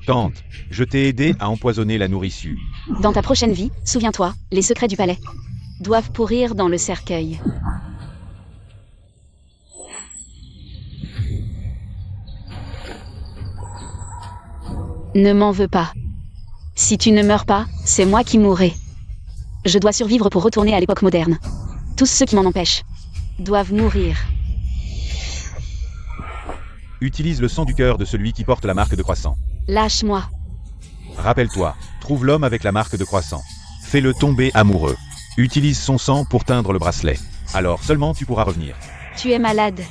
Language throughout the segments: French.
Tante, je t'ai aidé à empoisonner la nourriture. Dans ta prochaine vie, souviens-toi, les secrets du palais doivent pourrir dans le cercueil. Ne m'en veux pas. Si tu ne meurs pas, c'est moi qui mourrai. Je dois survivre pour retourner à l'époque moderne. Tous ceux qui m'en empêchent doivent mourir. Utilise le sang du cœur de celui qui porte la marque de croissant. Lâche-moi. Rappelle-toi, trouve l'homme avec la marque de croissant. Fais-le tomber amoureux. Utilise son sang pour teindre le bracelet. Alors seulement tu pourras revenir. Tu es malade.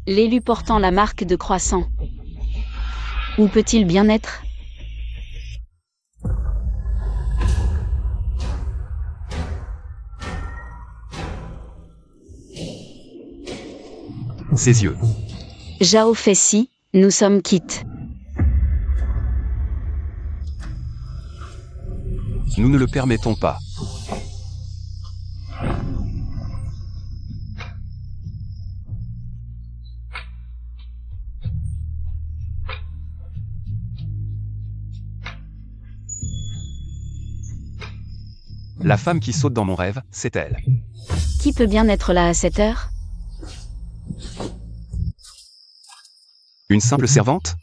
L'élu portant la marque de croissant. Où peut-il bien être ? Ses yeux. Jao Fessi, nous sommes quittes. Nous ne le permettons pas. La femme qui saute dans mon rêve, c'est elle. Qui peut bien être là à cette heure ? Une simple servante ?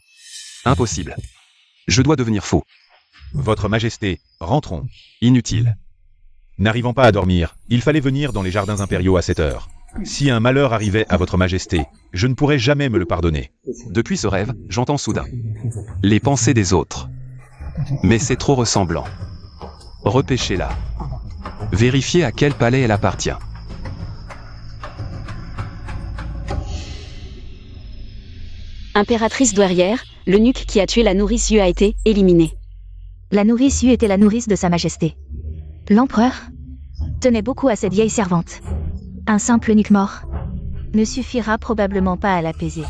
Impossible. Je dois devenir faux. Votre Majesté, rentrons. Inutile. N'arrivant pas à dormir, il fallait venir dans les jardins impériaux à cette heure. Si un malheur arrivait à votre Majesté, je ne pourrais jamais me le pardonner. Depuis ce rêve, j'entends soudain les pensées des autres. Mais c'est trop ressemblant. Repêchez-la. Vérifiez à quel palais elle appartient. Impératrice douairière, l'eunuque qui a tué la nourrice Yu a été éliminé. La nourrice Yu était la nourrice de Sa Majesté. L'empereur tenait beaucoup à cette vieille servante. Un simple eunuque mort ne suffira probablement pas à l'apaiser.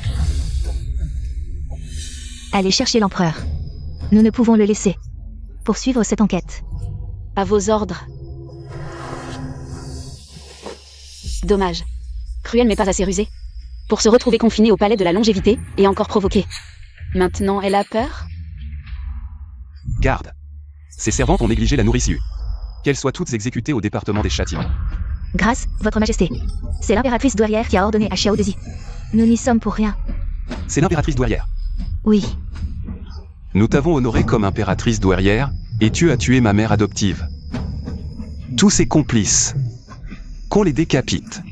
Allez chercher l'empereur. Nous ne pouvons le laisser poursuivre cette enquête. À vos ordres. Dommage. Cruel mais pas assez rusé. Pour se retrouver confinée au palais de la longévité, et encore provoquée. Maintenant, elle a peur ? Garde. Ces servantes ont négligé la nourrice Yu. Qu'elles soient toutes exécutées au département des châtiments. Grâce, Votre Majesté. C'est l'impératrice douairière qui a ordonné à Xiao de Zi. Nous n'y sommes pour rien. C'est l'impératrice douairière. Oui. Nous t'avons honorée comme impératrice douairière, et tu as tué ma mère adoptive. Tous ces complices. Qu'on les décapite.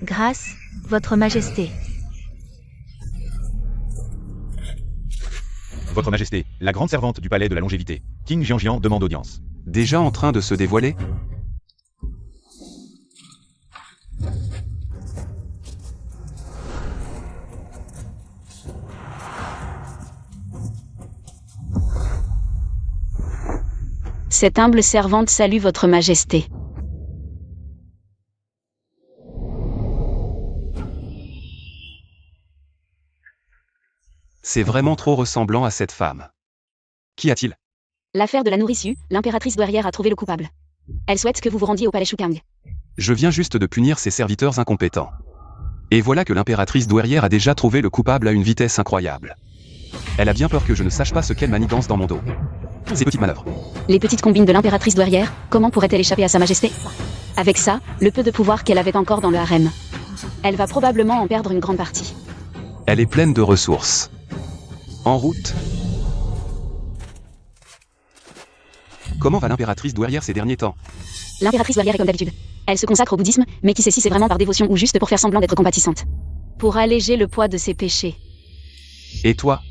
Grâce, Votre Majesté. Votre Majesté, la grande servante du palais de la longévité, King Jianjian demande audience. Déjà en train de se dévoiler ? Cette humble servante salue Votre Majesté. C'est vraiment trop ressemblant à cette femme. Qu'y a-t-il ? L'affaire de la nourrice Yu, l'impératrice douairière a trouvé le coupable. Elle souhaite que vous vous rendiez au palais Shukang. Je viens juste de punir ces serviteurs incompétents. Et voilà que l'impératrice douairière a déjà trouvé le coupable à une vitesse incroyable. Elle a bien peur que je ne sache pas ce qu'elle manigance dans mon dos. Ces petites manœuvres. Les petites combines de l'impératrice douairière, comment pourrait-elle échapper à Sa Majesté ? Avec ça, le peu de pouvoir qu'elle avait encore dans le harem. Elle va probablement en perdre une grande partie. Elle est pleine de ressources. En route. Comment va l'impératrice douairière ces derniers temps ? L'impératrice douairière est comme d'habitude. Elle se consacre au bouddhisme, mais qui sait si c'est vraiment par dévotion ou juste pour faire semblant d'être compatissante. Pour alléger le poids de ses péchés. Et toi ?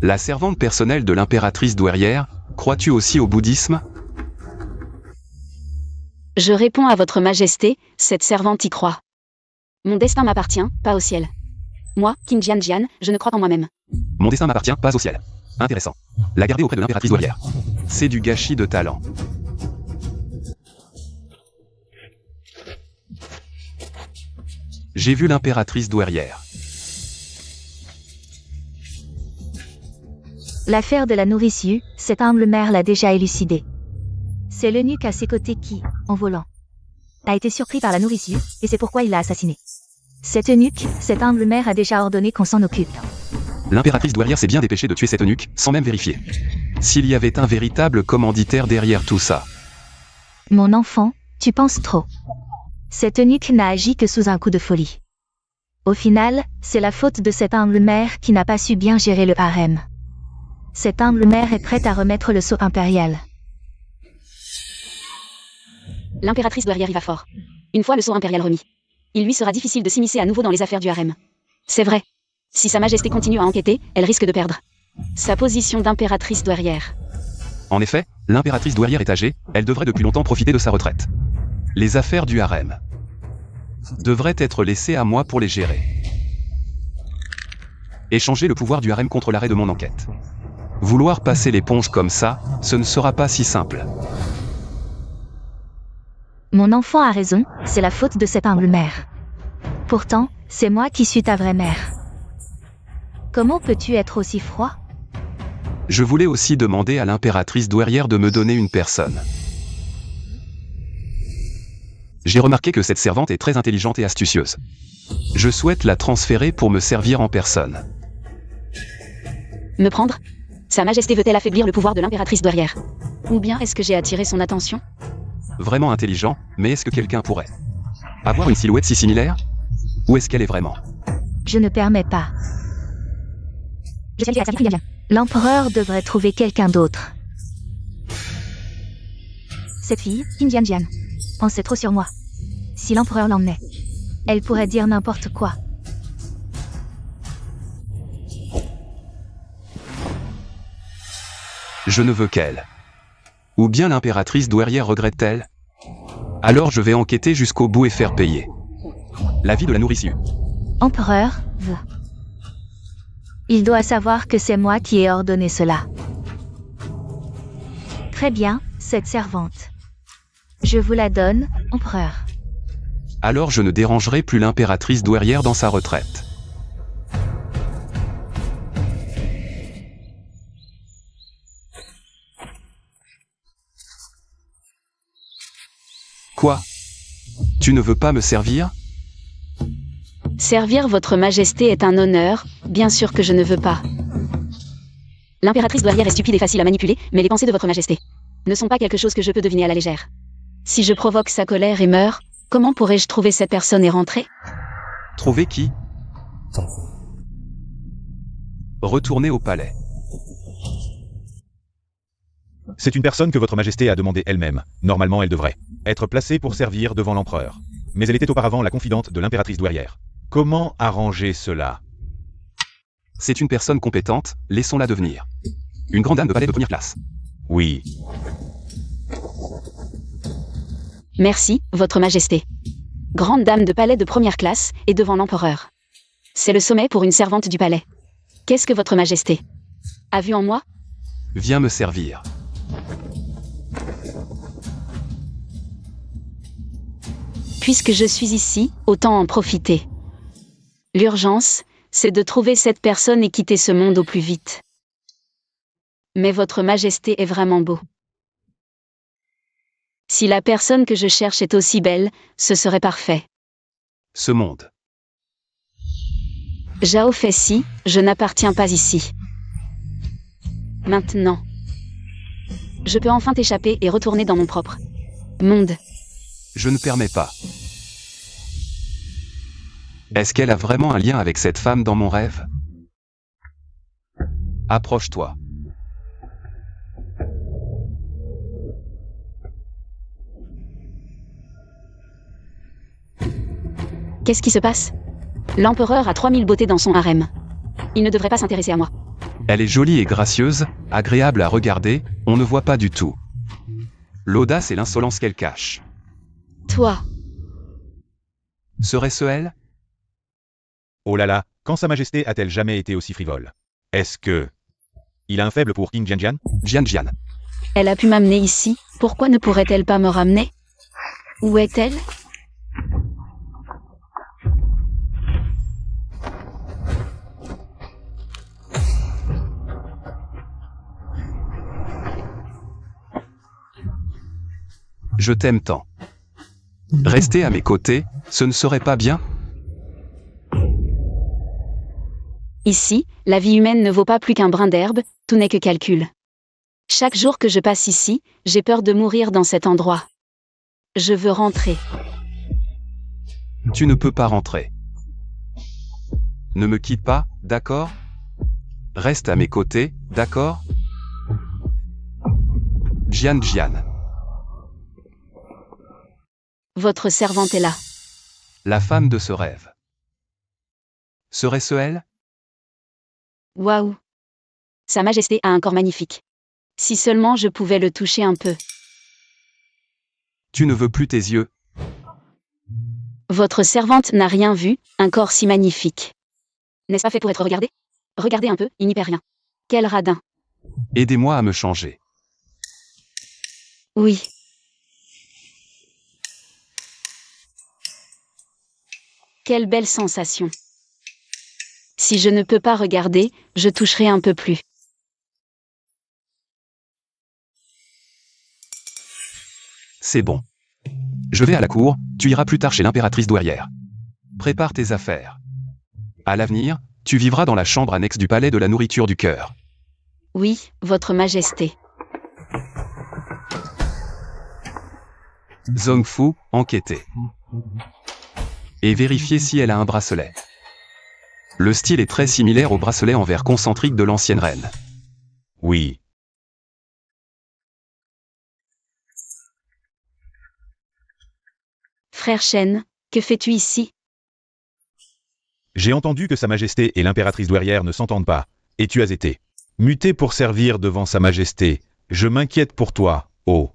La servante personnelle de l'impératrice douairière, crois-tu aussi au bouddhisme ? Je réponds à Votre Majesté, cette servante y croit. Mon destin m'appartient, pas au ciel. Moi, King Jian, je ne crois en moi-même. Mon destin m'appartient, pas au ciel. Intéressant. La garder auprès de l'impératrice douairière. C'est du gâchis de talent. J'ai vu l'impératrice douairière. L'affaire de la nourrice Yu, cette humble mère l'a déjà élucidée. C'est l'eunuque à ses côtés qui, en volant, a été surpris par la nourrice Yu, et c'est pourquoi il l'a assassiné. Cet eunuque, cette humble mère a déjà ordonné qu'on s'en occupe. L'impératrice douairière s'est bien dépêchée de tuer cet eunuque, sans même vérifier s'il y avait un véritable commanditaire derrière tout ça. Mon enfant, tu penses trop. Cet eunuque n'a agi que sous un coup de folie. Au final, c'est la faute de cette humble mère qui n'a pas su bien gérer le harem. Cette humble mère est prête à remettre le sceau impérial. L'impératrice douairière y va fort. Une fois le sceau impérial remis, il lui sera difficile de s'immiscer à nouveau dans les affaires du harem. C'est vrai. Si Sa Majesté continue à enquêter, elle risque de perdre sa position d'impératrice douairière. En effet, l'impératrice douairière est âgée, elle devrait depuis longtemps profiter de sa retraite. Les affaires du harem devraient être laissées à moi pour les gérer. Échanger le pouvoir du harem contre l'arrêt de mon enquête. Vouloir passer l'éponge comme ça, ce ne sera pas si simple. Mon enfant a raison, c'est la faute de cette humble mère. Pourtant, c'est moi qui suis ta vraie mère. Comment peux-tu être aussi froid ? Je voulais aussi demander à l'impératrice douairière de me donner une personne. J'ai remarqué que cette servante est très intelligente et astucieuse. Je souhaite la transférer pour me servir en personne. Me prendre ? Sa Majesté veut-elle affaiblir le pouvoir de l'impératrice douairière ? Ou bien est-ce que j'ai attiré son attention ? Vraiment intelligent, mais est-ce que quelqu'un pourrait avoir une silhouette si similaire ? Ou est-ce qu'elle est vraiment ? Je ne permets pas. L'empereur devrait trouver quelqu'un d'autre. Cette fille, Qin Jianjian, en sait trop sur moi. Si l'empereur l'emmenait, elle pourrait dire n'importe quoi. Je ne veux qu'elle. Ou bien l'impératrice douairière regrette-t-elle ? Alors je vais enquêter jusqu'au bout et faire payer la vie de la nourrice Yu. Empereur, il doit savoir que c'est moi qui ai ordonné cela. Très bien, cette servante. Je vous la donne, empereur. Alors je ne dérangerai plus l'impératrice douairière dans sa retraite. Quoi ? Tu ne veux pas me servir ? Servir votre Majesté est un honneur, bien sûr que je ne veux pas. L'impératrice douairière est stupide et facile à manipuler, mais les pensées de votre Majesté ne sont pas quelque chose que je peux deviner à la légère. Si je provoque sa colère et meurs, comment pourrais-je trouver cette personne et rentrer ? Trouver qui ? Retourner au palais. C'est une personne que votre Majesté a demandé elle-même. Normalement, elle devrait être placée pour servir devant l'empereur. Mais elle était auparavant la confidente de l'impératrice douairière. Comment arranger cela ? C'est une personne compétente, laissons-la devenir une grande dame de palais de première classe. Oui. Merci, votre Majesté. Grande dame de palais de première classe, et devant l'empereur. C'est le sommet pour une servante du palais. Qu'est-ce que votre Majesté a vu en moi ? Viens me servir. Puisque je suis ici, autant en profiter. L'urgence, c'est de trouver cette personne et quitter ce monde au plus vite. Mais votre Majesté est vraiment beau. Si la personne que je cherche est aussi belle, ce serait parfait. Ce monde. Zhao Fei-si, je n'appartiens pas ici. Maintenant. Je peux enfin t'échapper et retourner dans mon propre monde. Je ne permets pas. Est-ce qu'elle a vraiment un lien avec cette femme dans mon rêve ? Approche-toi. Qu'est-ce qui se passe ? L'empereur a 3000 beautés dans son harem. Il ne devrait pas s'intéresser à moi. Elle est jolie et gracieuse, agréable à regarder, on ne voit pas du tout l'audace et l'insolence qu'elle cache. Toi, Serait-ce elle ? Oh là là, quand Sa Majesté a-t-elle jamais été aussi frivole ? Est-ce que... il a un faible pour Qin Jianjian ? Jian. elle a pu m'amener ici, pourquoi ne pourrait-elle pas me ramener ? Où est-elle ? Je t'aime tant. Rester à mes côtés, ce ne serait pas bien? Ici, la vie humaine ne vaut pas plus qu'un brin d'herbe, tout n'est que calcul. Chaque jour que je passe ici, j'ai peur de mourir dans cet endroit. Je veux rentrer. Tu ne peux pas rentrer. Ne me quitte pas, d'accord? Reste à mes côtés, d'accord? Jian. Votre servante est là. La femme de ce rêve. Serait-ce elle? Waouh! Sa Majesté a un corps magnifique. Si seulement je pouvais le toucher un peu. Tu ne veux plus tes yeux? Votre servante n'a rien vu, un corps si magnifique. N'est-ce pas fait pour être regardé? Regardez un peu, il n'y perd rien. Quel radin. Aidez-moi à me changer. Oui. Quelle belle sensation. Si je ne peux pas regarder, je toucherai un peu plus. C'est bon. Je vais à la cour, tu iras plus tard chez l'impératrice douairière. Prépare tes affaires. À l'avenir, tu vivras dans la chambre annexe du palais de la nourriture du cœur. Oui, Votre Majesté. Zhongfu, enquêtez. Et vérifiez si elle a un bracelet. Le style est très similaire au bracelet en verre concentrique de l'ancienne reine. Oui. Frère Shen, que fais-tu ici? J'ai entendu que Sa Majesté et l'impératrice douairière ne s'entendent pas, et tu as été muté pour servir devant Sa Majesté. Je m'inquiète pour toi, oh.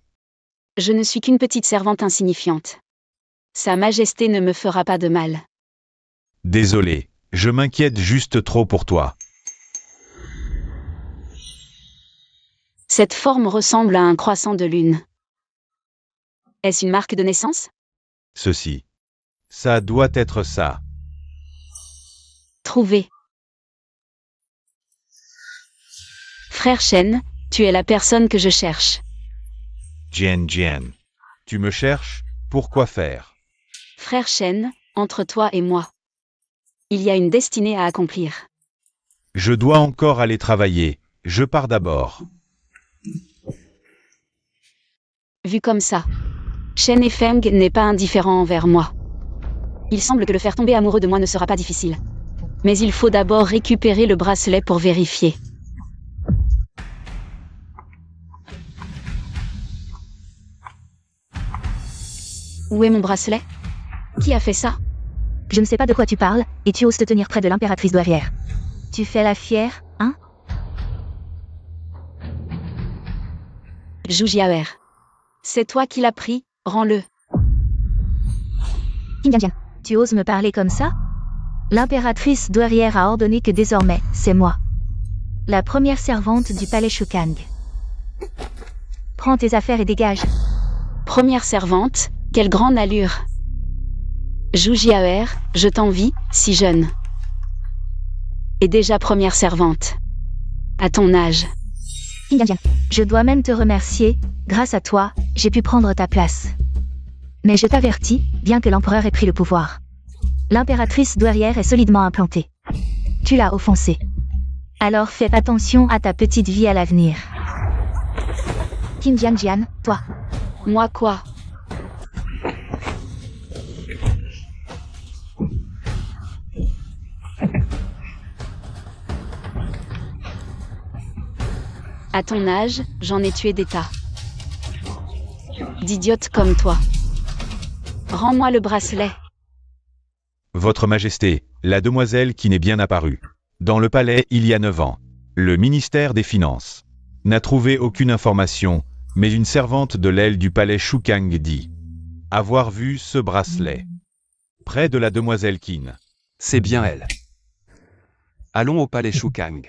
Je ne suis qu'une petite servante insignifiante. Sa Majesté ne me fera pas de mal. Désolé, je m'inquiète juste trop pour toi. Cette forme ressemble à un croissant de lune. Est-ce une marque de naissance? Ceci. Ça doit être ça. Trouvé. Frère Shen, tu es la personne que je cherche. Jian. Tu me cherches? Pourquoi faire? Frère Shen, entre toi et moi. Il y a une destinée à accomplir. Je dois encore aller travailler. Je pars d'abord. Vu comme ça, Shen et Feng n'est pas indifférent envers moi. Il semble que le faire tomber amoureux de moi ne sera pas difficile. Mais il faut d'abord récupérer le bracelet pour vérifier. Où est mon bracelet? Qui a fait ça? Je ne sais pas de quoi tu parles, et tu oses te tenir près de l'impératrice douairière. Tu fais la fière, hein? Zhu Jiaer. C'est toi qui l'as pris, rends-le. Qin, tu oses me parler comme ça? L'impératrice douairière a ordonné que désormais, c'est moi. La première servante du palais Shukang. Prends tes affaires et dégage. Première servante, quelle grande allure. Zhu Jiaer, je t'envie, si jeune. Et déjà première servante. À ton âge. Qin, je dois même te remercier, grâce à toi, j'ai pu prendre ta place. Mais je t'avertis, bien que l'empereur ait pris le pouvoir. L'impératrice douairière est solidement implantée. Tu l'as offensée. Alors fais attention à ta petite vie à l'avenir. Qin Jian, toi. Moi quoi? À ton âge, j'en ai tué des tas. D'idiotes comme toi. Rends-moi le bracelet. Votre Majesté, la demoiselle qui n'est bien apparue. Dans le palais il y a 9 ans. Le ministère des Finances n'a trouvé aucune information, mais une servante de l'aile du palais Shukang dit avoir vu ce bracelet. Près de la demoiselle Qin. C'est bien elle. Allons au palais Shukang.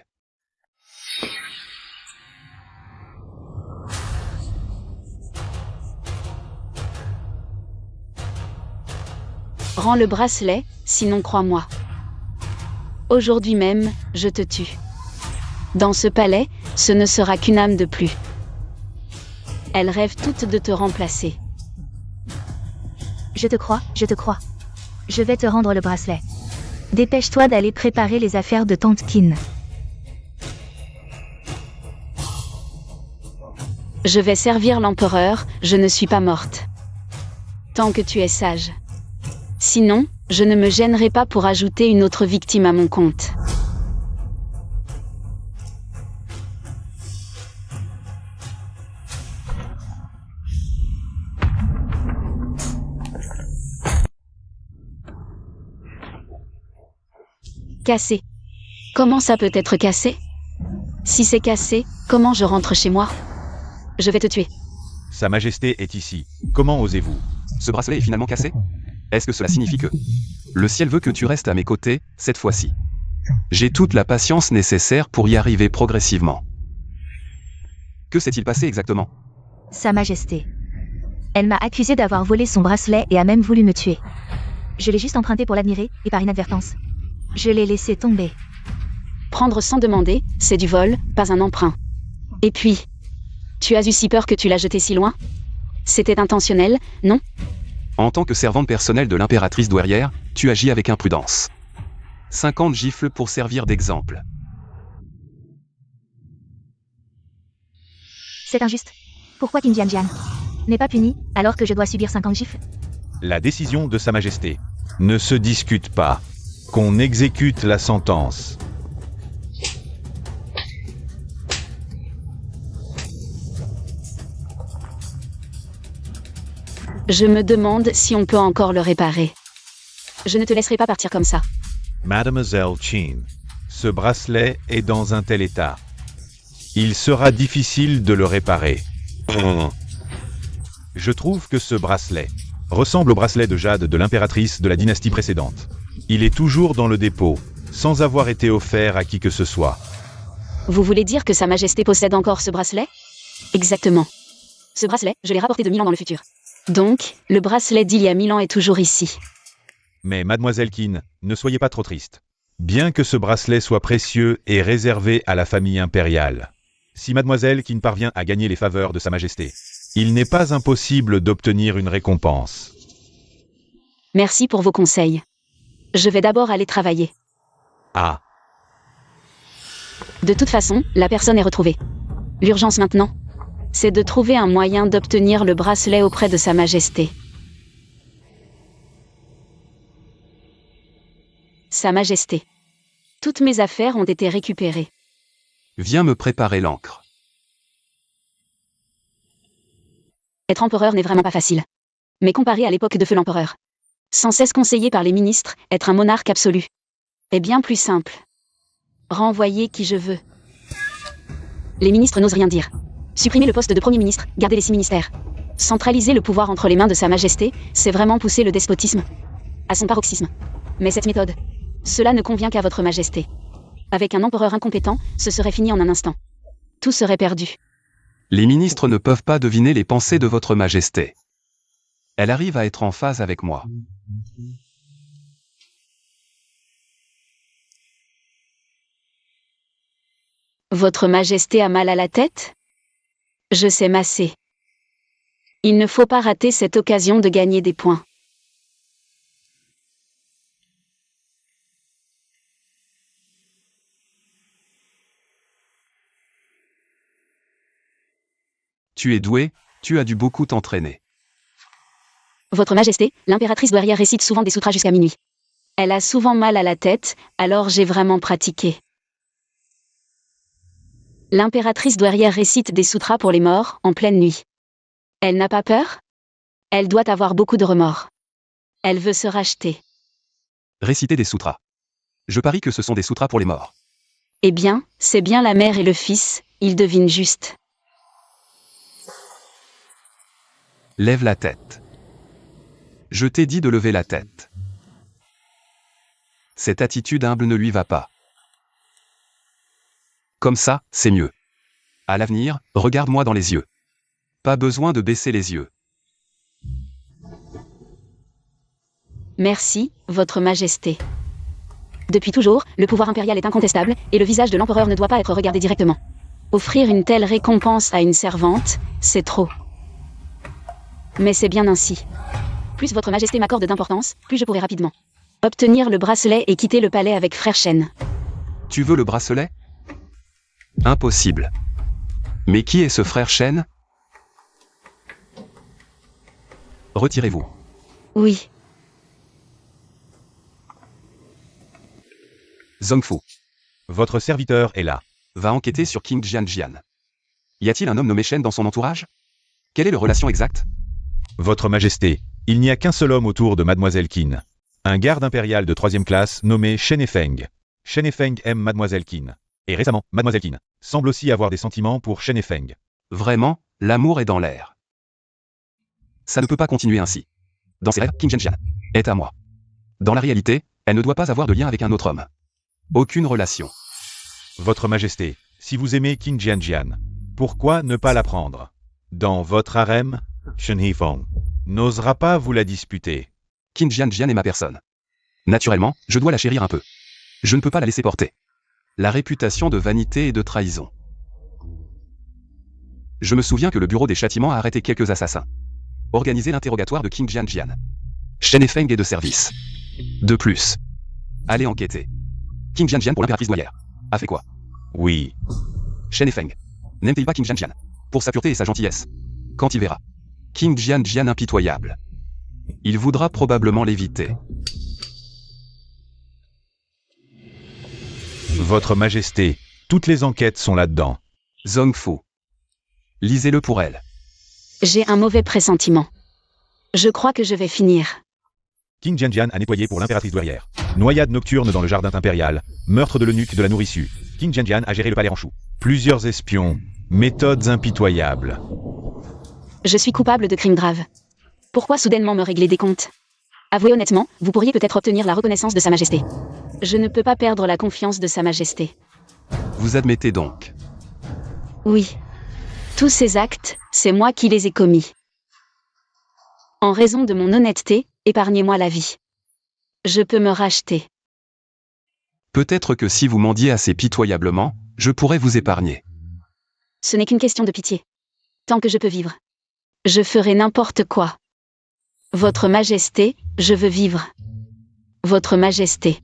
Rends le bracelet, sinon crois-moi. Aujourd'hui même, je te tue. Dans ce palais, ce ne sera qu'une âme de plus. Elles rêvent toutes de te remplacer. Je te crois, je te crois. Je vais te rendre le bracelet. Dépêche-toi d'aller préparer les affaires de tante Kin. Je vais servir l'empereur, je ne suis pas morte. Tant que tu es sage. Sinon, je ne me gênerai pas pour ajouter une autre victime à mon compte. Cassé. Comment ça peut être cassé? Si c'est cassé, comment je rentre chez moi? Je vais te tuer. Sa Majesté est ici. Comment osez-vous? Ce bracelet est finalement cassé? Est-ce que cela signifie que le ciel veut que tu restes à mes côtés, cette fois-ci? J'ai toute la patience nécessaire pour y arriver progressivement. Que s'est-il passé exactement? Sa Majesté. Elle m'a accusé d'avoir volé son bracelet et a même voulu me tuer. Je l'ai juste emprunté pour l'admirer, et par inadvertance. Je l'ai laissé tomber. Prendre sans demander, c'est du vol, pas un emprunt. Et puis, tu as eu si peur que tu l'as jeté si loin? C'était intentionnel, non? En tant que servante personnelle de l'impératrice douairière, tu agis avec imprudence. 50 gifles pour servir d'exemple. C'est injuste. Pourquoi Qin Jianjian n'est pas puni, alors que je dois subir 50 gifles? La décision de Sa Majesté ne se discute pas. Qu'on exécute la sentence. Je me demande si on peut encore le réparer. Je ne te laisserai pas partir comme ça. Mademoiselle Qin, ce bracelet est dans un tel état. Il sera difficile de le réparer. Je trouve que ce bracelet ressemble au bracelet de jade de l'impératrice de la dynastie précédente. Il est toujours dans le dépôt, sans avoir été offert à qui que ce soit. Vous voulez dire que Sa Majesté possède encore ce bracelet? Exactement. Ce bracelet, je l'ai rapporté de 1000 ans dans le futur. Donc, le bracelet d'il y a 1000 ans est toujours ici. Mais Mademoiselle Qin, ne soyez pas trop triste. Bien que ce bracelet soit précieux et réservé à la famille impériale, si Mademoiselle Qin parvient à gagner les faveurs de Sa Majesté, il n'est pas impossible d'obtenir une récompense. Merci pour vos conseils. Je vais d'abord aller travailler. Ah, De toute façon, la personne est retrouvée. L'urgence maintenant, c'est de trouver un moyen d'obtenir le bracelet auprès de Sa Majesté. Sa Majesté. Toutes mes affaires ont été récupérées. Viens me préparer l'encre. Être empereur n'est vraiment pas facile. Mais comparé à l'époque de feu l'empereur, sans cesse conseillé par les ministres, être un monarque absolu est bien plus simple. Renvoyer qui je veux. Les ministres n'osent rien dire. Supprimer le poste de Premier ministre, garder les 6 ministères. Centraliser le pouvoir entre les mains de Sa Majesté, c'est vraiment pousser le despotisme à son paroxysme. Mais cette méthode, cela ne convient qu'à votre Majesté. Avec un empereur incompétent, ce serait fini en un instant. Tout serait perdu. Les ministres ne peuvent pas deviner les pensées de votre Majesté. Elle arrive à être en phase avec moi. Votre Majesté a mal à la tête? Je sais masser. Il ne faut pas rater cette occasion de gagner des points. Tu es doué, tu as dû beaucoup t'entraîner. Votre Majesté, l'impératrice douairière récite souvent des sutras jusqu'à minuit. Elle a souvent mal à la tête, alors j'ai vraiment pratiqué. L'impératrice douairière récite des sutras pour les morts, en pleine nuit. Elle n'a pas peur? Elle doit avoir beaucoup de remords. Elle veut se racheter. Réciter des sutras. Je parie que ce sont des sutras pour les morts. Eh bien, c'est bien la mère et le fils, ils devinent juste. Lève la tête. Je t'ai dit de lever la tête. Cette attitude humble ne lui va pas. Comme ça, c'est mieux. À l'avenir, regarde-moi dans les yeux. Pas besoin de baisser les yeux. Merci, Votre Majesté. Depuis toujours, le pouvoir impérial est incontestable, et le visage de l'empereur ne doit pas être regardé directement. Offrir une telle récompense à une servante, c'est trop. Mais c'est bien ainsi. Plus votre majesté m'accorde d'importance, plus je pourrai rapidement obtenir le bracelet et quitter le palais avec frère Shen. Tu veux le bracelet? Impossible. Mais qui est ce frère Shen? Retirez-vous. Oui. Zhongfu, Votre serviteur est là. va enquêter sur King Jianjian. Y a-t-il un homme nommé Shen dans son entourage? Quelle est la relation exacte? Votre Majesté, il n'y a qu'un seul homme autour de Mademoiselle Qin. Un garde impérial de 3e classe nommé Shen Efeng. Shen Efeng aime Mademoiselle Qin. Et récemment, Mademoiselle Qin semble aussi avoir des sentiments pour Shen Efeng. Vraiment, l'amour est dans l'air. Ça ne peut pas continuer ainsi. Dans ses rêves, King Jianjian est à moi. Dans la réalité, elle ne doit pas avoir de lien avec un autre homme. Aucune relation. Votre Majesté, si vous aimez King Jianjian, pourquoi ne pas la prendre? Dans votre harem, Shen Hifeng n'osera pas vous la disputer. King Jianjian est ma personne. Naturellement, je dois la chérir un peu. Je ne peux pas la laisser porter. La réputation de vanité et de trahison. Je me souviens que le bureau des châtiments a arrêté quelques assassins. Organisé l'interrogatoire de King Jianjian. Shen Efeng est de service. De plus. Allez enquêter. King Jianjian pour l'impératrice douairière. A fait quoi? Oui. Shen Efeng. N'aime-t-il pas King Jianjian? Pour sa pureté et sa gentillesse. Quand il verra King Jianjian impitoyable, il voudra probablement l'éviter. Votre Majesté, toutes les enquêtes sont là-dedans. Zhongfu. Lisez-le pour elle. J'ai un mauvais pressentiment. Je crois que je vais finir. King Jianjian a nettoyé pour l'impératrice douairière. Noyade nocturne dans le jardin impérial. Meurtre de l'eunuque de la nourrissue. King Jianjian a géré le palais Ranchou. Plusieurs espions. Méthodes impitoyables. Je suis coupable de crimes graves. Pourquoi soudainement me régler des comptes? Avouez honnêtement, vous pourriez peut-être obtenir la reconnaissance de Sa Majesté. Je ne peux pas perdre la confiance de Sa Majesté. Vous admettez donc. Oui. Tous ces actes, c'est moi qui les ai commis. En raison de mon honnêteté, épargnez-moi la vie. Je peux me racheter. Peut-être que si vous mendiez assez pitoyablement, je pourrais vous épargner. Ce n'est qu'une question de pitié. Tant que je peux vivre. Je ferai n'importe quoi. Votre Majesté, je veux vivre. Votre Majesté.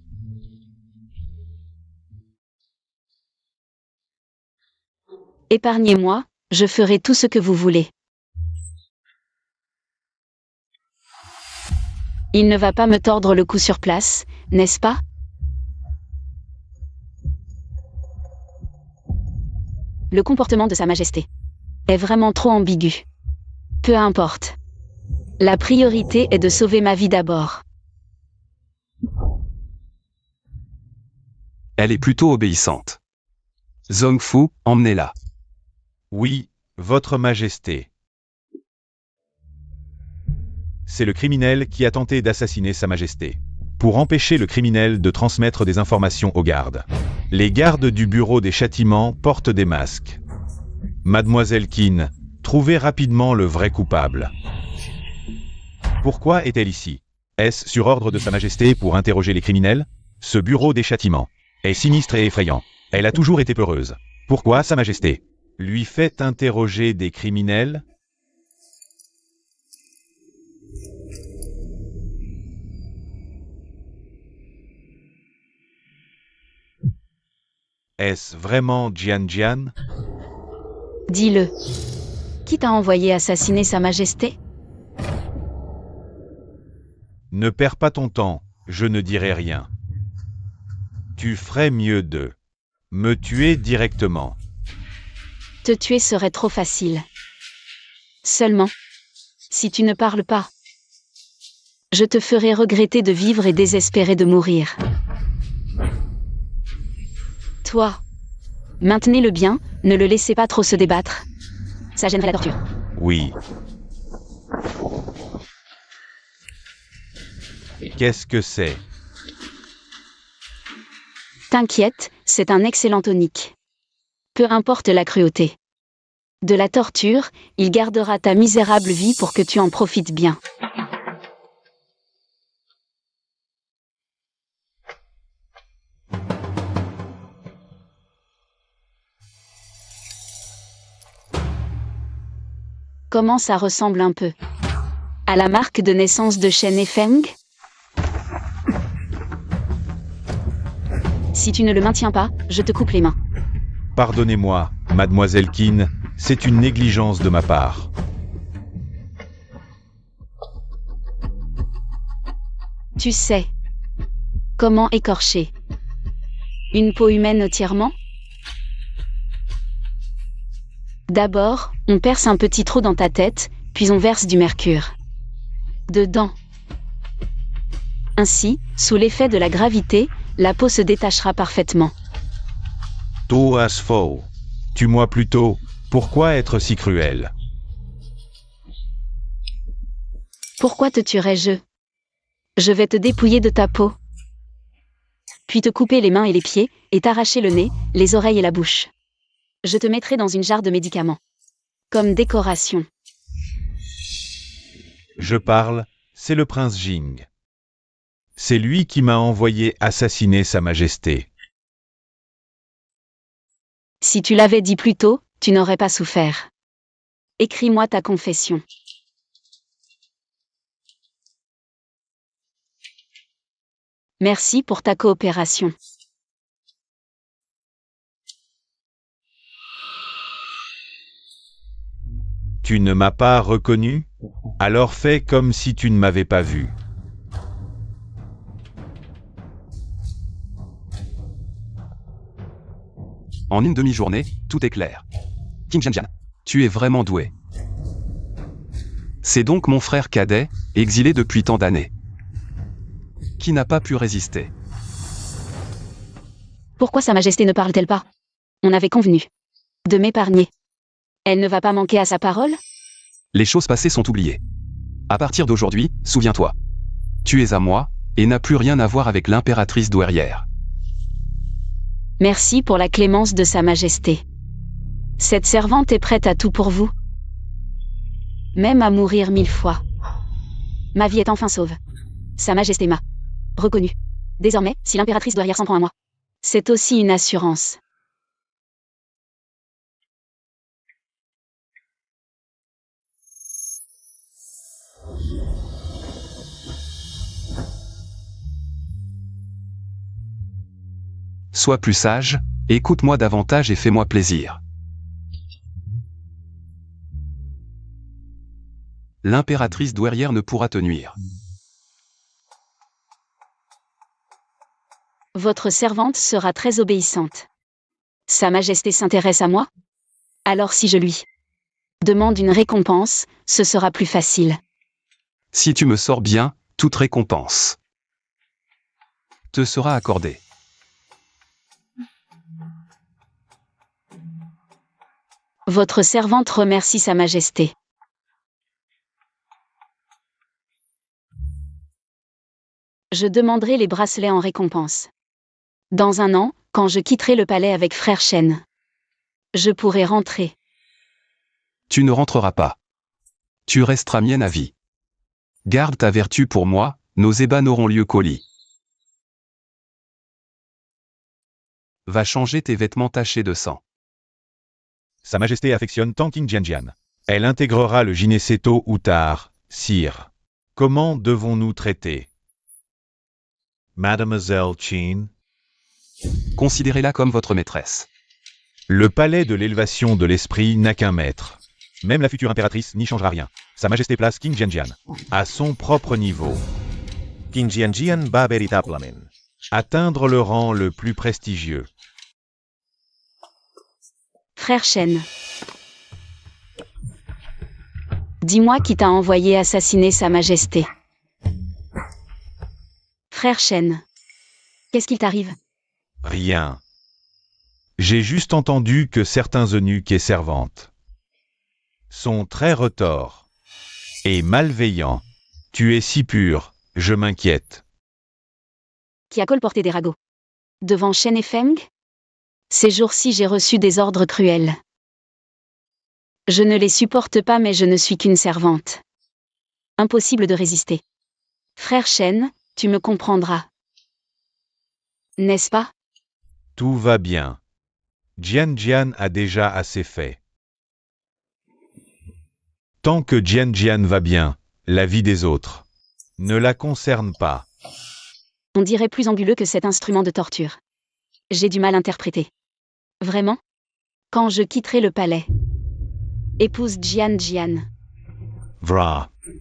Épargnez-moi, je ferai tout ce que vous voulez. Il ne va pas me tordre le cou sur place, n'est-ce pas? Le comportement de Sa Majesté est vraiment trop ambigu. Peu importe. La priorité est de sauver ma vie d'abord. Elle est plutôt obéissante. Zhongfu, emmenez-la. Oui, Votre Majesté. C'est le criminel qui a tenté d'assassiner Sa Majesté. Pour empêcher le criminel de transmettre des informations aux gardes. Les gardes du bureau des châtiments portent des masques. Mademoiselle Qin, trouvez rapidement le vrai coupable. Pourquoi est-elle ici? Est-ce sur ordre de Sa Majesté pour interroger les criminels? Ce bureau des châtiments est sinistre et effrayant. Elle a toujours été peureuse. Pourquoi Sa Majesté lui fait interroger des criminels? Est-ce vraiment Jianjian? Dis-le. Qui t'a envoyé assassiner Sa Majesté? Ne perds pas ton temps, je ne dirai rien. Tu ferais mieux de me tuer directement. Te tuer serait trop facile. Seulement, si tu ne parles pas, je te ferai regretter de vivre et désespérer de mourir. Toi, maintenez-le bien, ne le laissez pas trop se débattre. Ça gênerait la torture. Oui. Qu'est-ce que c'est? T'inquiète, c'est un excellent tonique. Peu importe la cruauté. De la torture, il gardera ta misérable vie pour que tu en profites bien. Comment ça ressemble un peu? À la marque de naissance de Shen et Feng? Si tu ne le maintiens pas, je te coupe les mains. Pardonnez-moi, mademoiselle Qin, c'est une négligence de ma part. Tu sais. Comment écorcher une peau humaine entièrement? D'abord, on perce un petit trou dans ta tête, puis on verse du mercure dedans. Ainsi, sous l'effet de la gravité, la peau se détachera parfaitement. To as faux. Tue-moi plutôt. Pourquoi être si cruel? Pourquoi te tuerais-je? Je vais te dépouiller de ta peau, puis te couper les mains et les pieds, et t'arracher le nez, les oreilles et la bouche. Je te mettrai dans une jarre de médicaments. Comme décoration. Je parle, c'est le prince Jing. C'est lui qui m'a envoyé assassiner Sa Majesté. Si tu l'avais dit plus tôt, tu n'aurais pas souffert. Écris-moi ta confession. Merci pour ta coopération. Tu ne m'as pas reconnu? Alors fais comme si tu ne m'avais pas vu. En une demi-journée, tout est clair. Qin Jianjian, tu es vraiment doué. C'est donc mon frère cadet, exilé depuis tant d'années, qui n'a pas pu résister. Pourquoi Sa Majesté ne parle-t-elle pas? On avait convenu de m'épargner. Elle ne va pas manquer à sa parole? Les choses passées sont oubliées. À partir d'aujourd'hui, souviens-toi. Tu es à moi, et n'as plus rien à voir avec l'impératrice douairière. Merci pour la clémence de Sa Majesté. Cette servante est prête à tout pour vous. Même à mourir 1000 fois. Ma vie est enfin sauve. Sa Majesté m'a reconnu. Désormais, si l'impératrice douairière s'en prend à moi, c'est aussi une assurance. Sois plus sage, écoute-moi davantage et fais-moi plaisir. L'impératrice douairière ne pourra te nuire. Votre servante sera très obéissante. Sa Majesté s'intéresse à moi? Alors si je lui demande une récompense, ce sera plus facile. Si tu me sors bien, toute récompense te sera accordée. Votre servante remercie Sa Majesté. Je demanderai les bracelets en récompense. Dans un an, quand je quitterai le palais avec frère Shen, je pourrai rentrer. Tu ne rentreras pas. Tu resteras mienne à vie. Garde ta vertu pour moi, nos ébats n'auront lieu qu'au lit. Va changer tes vêtements tachés de sang. Sa Majesté affectionne tant Qin Jianjian. Elle intégrera le gynécée tôt ou tard, sire. Comment devons-nous traiter? Mademoiselle Qin. Considérez-la comme votre maîtresse. Le palais de l'élévation de l'esprit n'a qu'un maître. Même la future impératrice n'y changera rien. Sa Majesté place Qin Jianjian à son propre niveau. Qin Jianjian va veritablement Atteindre le rang le plus prestigieux. Frère Shen. Dis-moi qui t'a envoyé assassiner Sa Majesté. Frère Shen. Qu'est-ce qu'il t'arrive? Rien. J'ai juste entendu que certains eunuques et servantes sont très retors et malveillants. Tu es si pur, je m'inquiète. Qui a colporté des ragots devant Shen et Feng? Ces jours-ci j'ai reçu des ordres cruels. Je ne les supporte pas mais je ne suis qu'une servante. Impossible de résister. Frère Shen, tu me comprendras. N'est-ce pas? Tout va bien. Jianjian a déjà assez fait. Tant que Jianjian va bien, La vie des autres ne la concerne pas. On dirait plus anguleux que cet instrument de torture. J'ai du mal à interpréter. Vraiment? Quand je quitterai le palais. Épouse Jian Jian.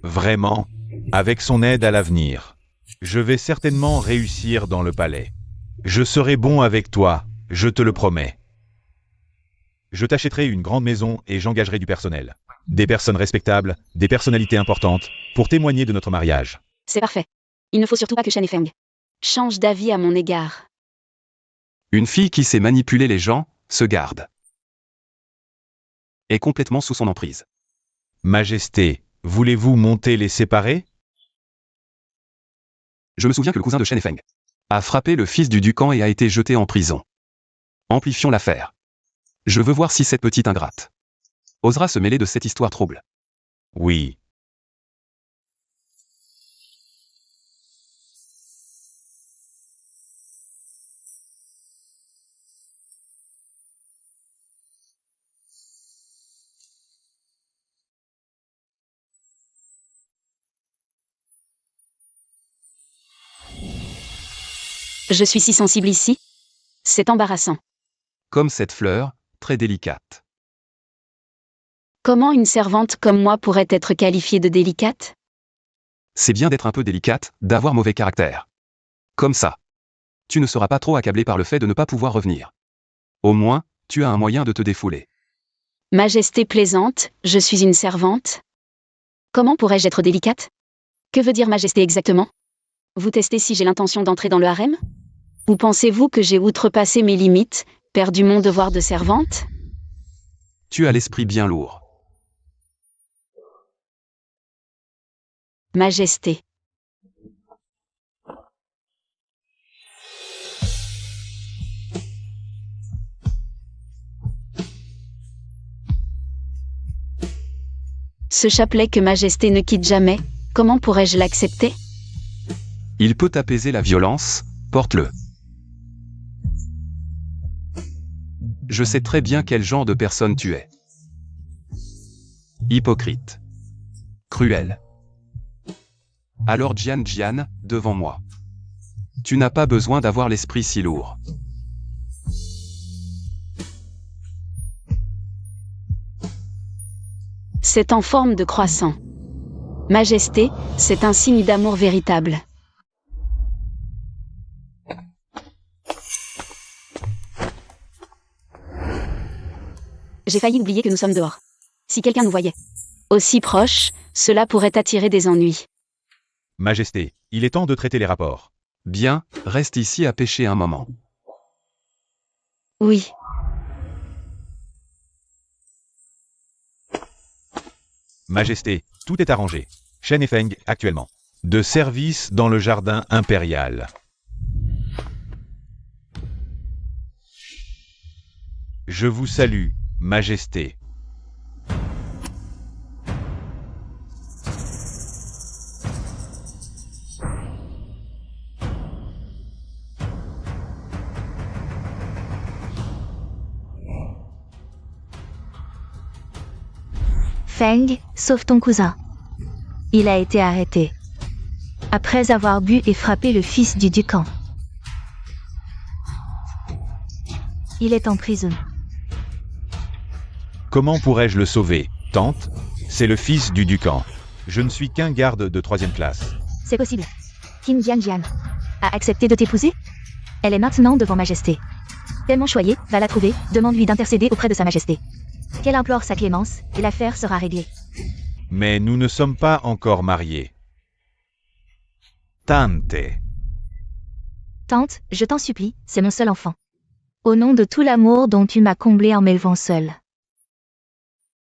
Vraiment, avec son aide à l'avenir. Je vais certainement réussir dans le palais. Je serai bon avec toi, je te le promets. Je t'achèterai une grande maison et j'engagerai du personnel. Des personnes respectables, des personnalités importantes, pour témoigner de notre mariage. C'est parfait. Il ne faut surtout pas que Shen et Feng change d'avis à mon égard. Une fille qui sait manipuler les gens, se garde. Est complètement sous son emprise. Majesté, voulez-vous monter les séparer? Je me souviens que le cousin de Shen et Feng a frappé le fils du Ducan et a été jeté en prison. Amplifions l'affaire. Je veux voir si cette petite ingrate osera se mêler de cette histoire trouble. Oui. Je suis si sensible ici. C'est embarrassant. Comme cette fleur, très délicate. Comment une servante comme moi pourrait être qualifiée de délicate? C'est bien d'être un peu délicate, d'avoir mauvais caractère. Comme ça. Tu ne seras pas trop accablé par le fait de ne pas pouvoir revenir. Au moins, tu as un moyen de te défouler. Majesté plaisante, je suis une servante. Comment pourrais-je être délicate? Que veut dire majesté exactement? Vous testez si j'ai l'intention d'entrer dans le harem? Ou pensez-vous que j'ai outrepassé mes limites, perdu mon devoir de servante? Tu as l'esprit bien lourd. Majesté. Ce chapelet que Majesté ne quitte jamais, comment pourrais-je l'accepter? Il peut apaiser la violence, porte-le. Je sais très bien quel genre de personne tu es. Hypocrite. Cruel. Alors Jian Jian, devant moi. Tu n'as pas besoin d'avoir l'esprit si lourd. C'est en forme de croissant. Majesté, c'est un signe d'amour véritable. J'ai failli oublier que nous sommes dehors. Si quelqu'un nous voyait aussi proche, cela pourrait attirer des ennuis. Majesté, il est temps de traiter les rapports. Bien, reste ici à pêcher un moment. Oui. Majesté, tout est arrangé. Shen et Feng, actuellement. De service dans le jardin impérial. Je vous salue, Majesté. Feng, sauve ton cousin. Il a été arrêté. Après avoir bu et frappé le fils du Ducan. Il est en prison. Comment pourrais-je le sauver, tante? C'est le fils du Ducan. Je ne suis qu'un garde de 3e classe. C'est possible. Qin Jian a accepté de t'épouser? Elle est maintenant devant Majesté. Tellement choyée, va la trouver, demande-lui d'intercéder auprès de sa Majesté. Qu'elle implore sa clémence, et l'affaire sera réglée. Mais nous ne sommes pas encore mariés. Tante. Tante, je t'en supplie, c'est mon seul enfant. Au nom de tout l'amour dont tu m'as comblé en m'élevant seul.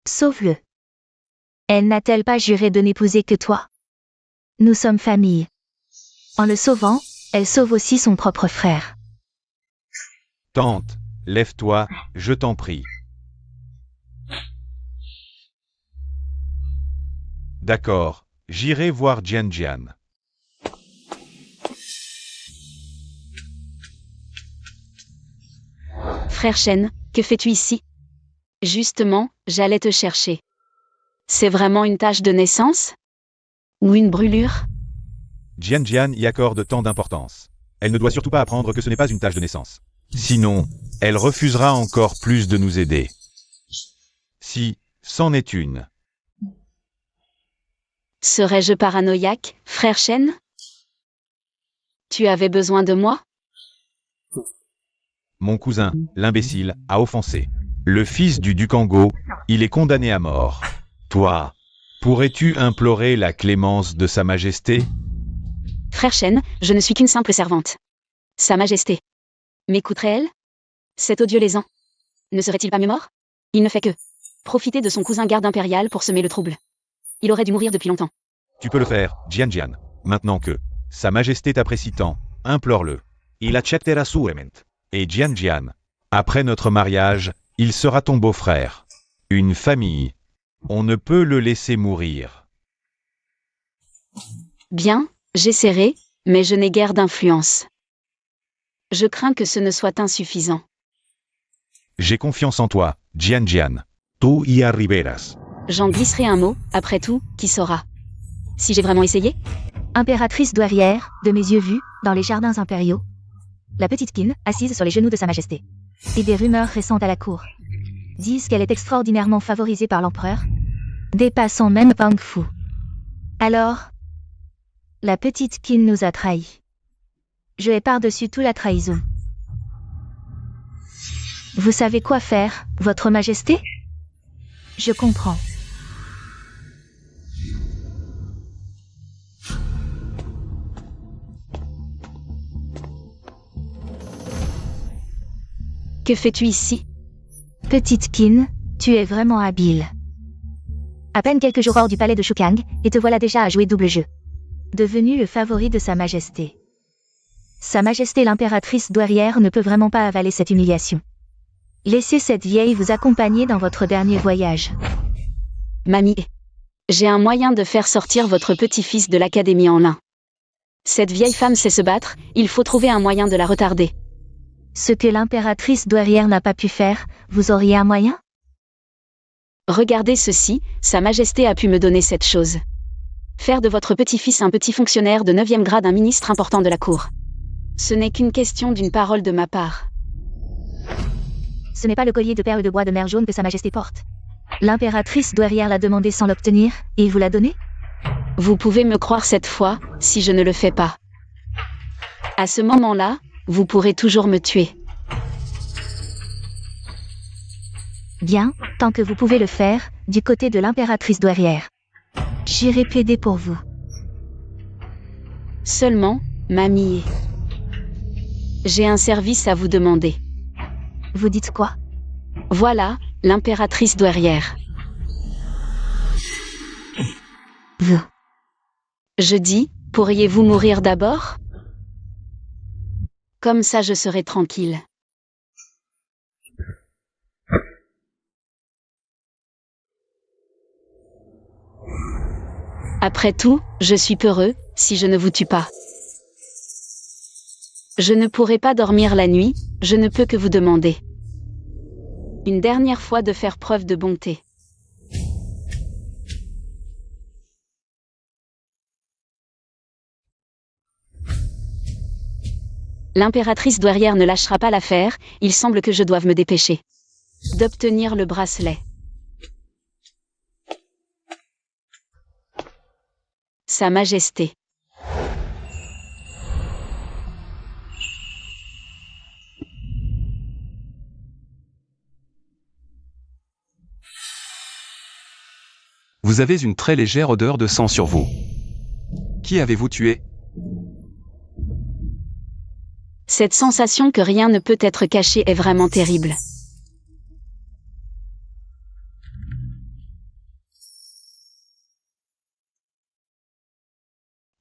Sauve-le. Elle n'a-t-elle pas juré de n'épouser que toi? Nous sommes famille. En le sauvant, elle sauve aussi son propre frère. Tante, lève-toi, je t'en prie. D'accord, j'irai voir Jian Jian. Frère Shen, que fais-tu ici? Justement, j'allais te chercher. C'est vraiment une tâche de naissance? Ou une brûlure? Jian Jian y accorde tant d'importance. Elle ne doit surtout pas apprendre que ce n'est pas une tache de naissance. Sinon, elle refusera encore plus de nous aider. Si, c'en est une. Serais-je paranoïaque, frère Shen? Tu avais besoin de moi? Mon cousin, l'imbécile, a offensé. Le fils du Dukango, il est condamné à mort. Toi, pourrais-tu implorer la clémence de Sa Majesté? Frère Shen, je ne suis qu'une simple servante. Sa Majesté. M'écouterait-elle? Cet odieux lézan. Ne serait-il pas mieux mort? Il ne fait que profiter de son cousin garde impérial pour semer le trouble. Il aurait dû mourir depuis longtemps. Tu peux le faire, Jian Jian. Maintenant que Sa Majesté t'apprécie tant, implore-le. Il acceptera sûrement. Et Jian Jian, après notre mariage, il sera ton beau-frère. Une famille. On ne peut le laisser mourir. Bien, j'essaierai, mais je n'ai guère d'influence. Je crains que ce ne soit insuffisant. J'ai confiance en toi, Jian Jian. Tu y arriveras. J'en glisserai un mot, après tout, qui saura? Si j'ai vraiment essayé? Impératrice douairière, de mes yeux vus, dans les jardins impériaux. La petite Qin, assise sur les genoux de Sa Majesté. Et des rumeurs récentes à la cour disent qu'elle est extraordinairement favorisée par l'empereur, dépassant même Pang Fu. Alors, la petite Qin nous a trahis. Je hais par-dessus tout la trahison. Vous savez quoi faire, Votre Majesté? Je comprends. Que fais-tu ici? Petite Qin, tu es vraiment habile. À peine quelques jours hors du palais de Shukang, et te voilà déjà à jouer double jeu. Devenu le favori de Sa Majesté. Sa Majesté l'impératrice douairière ne peut vraiment pas avaler cette humiliation. Laissez cette vieille vous accompagner dans votre dernier voyage. Mamie, j'ai un moyen de faire sortir votre petit-fils de l'académie en lin. Cette vieille femme sait se battre, il faut trouver un moyen de la retarder. Ce que l'impératrice douairière n'a pas pu faire, vous auriez un moyen? Regardez ceci, Sa Majesté a pu me donner cette chose. Faire de votre petit-fils un petit fonctionnaire de 9e grade, un ministre important de la cour. Ce n'est qu'une question d'une parole de ma part. Ce n'est pas le collier de perles de bois de mer jaune que Sa Majesté porte. L'impératrice douairière l'a demandé sans l'obtenir, et il vous l'a donné? Vous pouvez me croire cette fois, si je ne le fais pas. À ce moment-là, vous pourrez toujours me tuer. Bien, tant que vous pouvez le faire, du côté de l'impératrice douairière. J'irai plaider pour vous. Seulement, mamie. J'ai un service à vous demander. Vous dites quoi? Voilà, l'impératrice douairière. Vous. Je dis, pourriez-vous mourir d'abord? Comme ça je serai tranquille. Après tout, je suis peureux, si je ne vous tue pas. Je ne pourrai pas dormir la nuit, je ne peux que vous demander. Une dernière fois de faire preuve de bonté. L'impératrice douairière ne lâchera pas l'affaire, il semble que je doive me dépêcher d'obtenir le bracelet. Sa Majesté. Vous avez une très légère odeur de sang sur vous. Qui avez-vous tué? Cette sensation que rien ne peut être caché est vraiment terrible.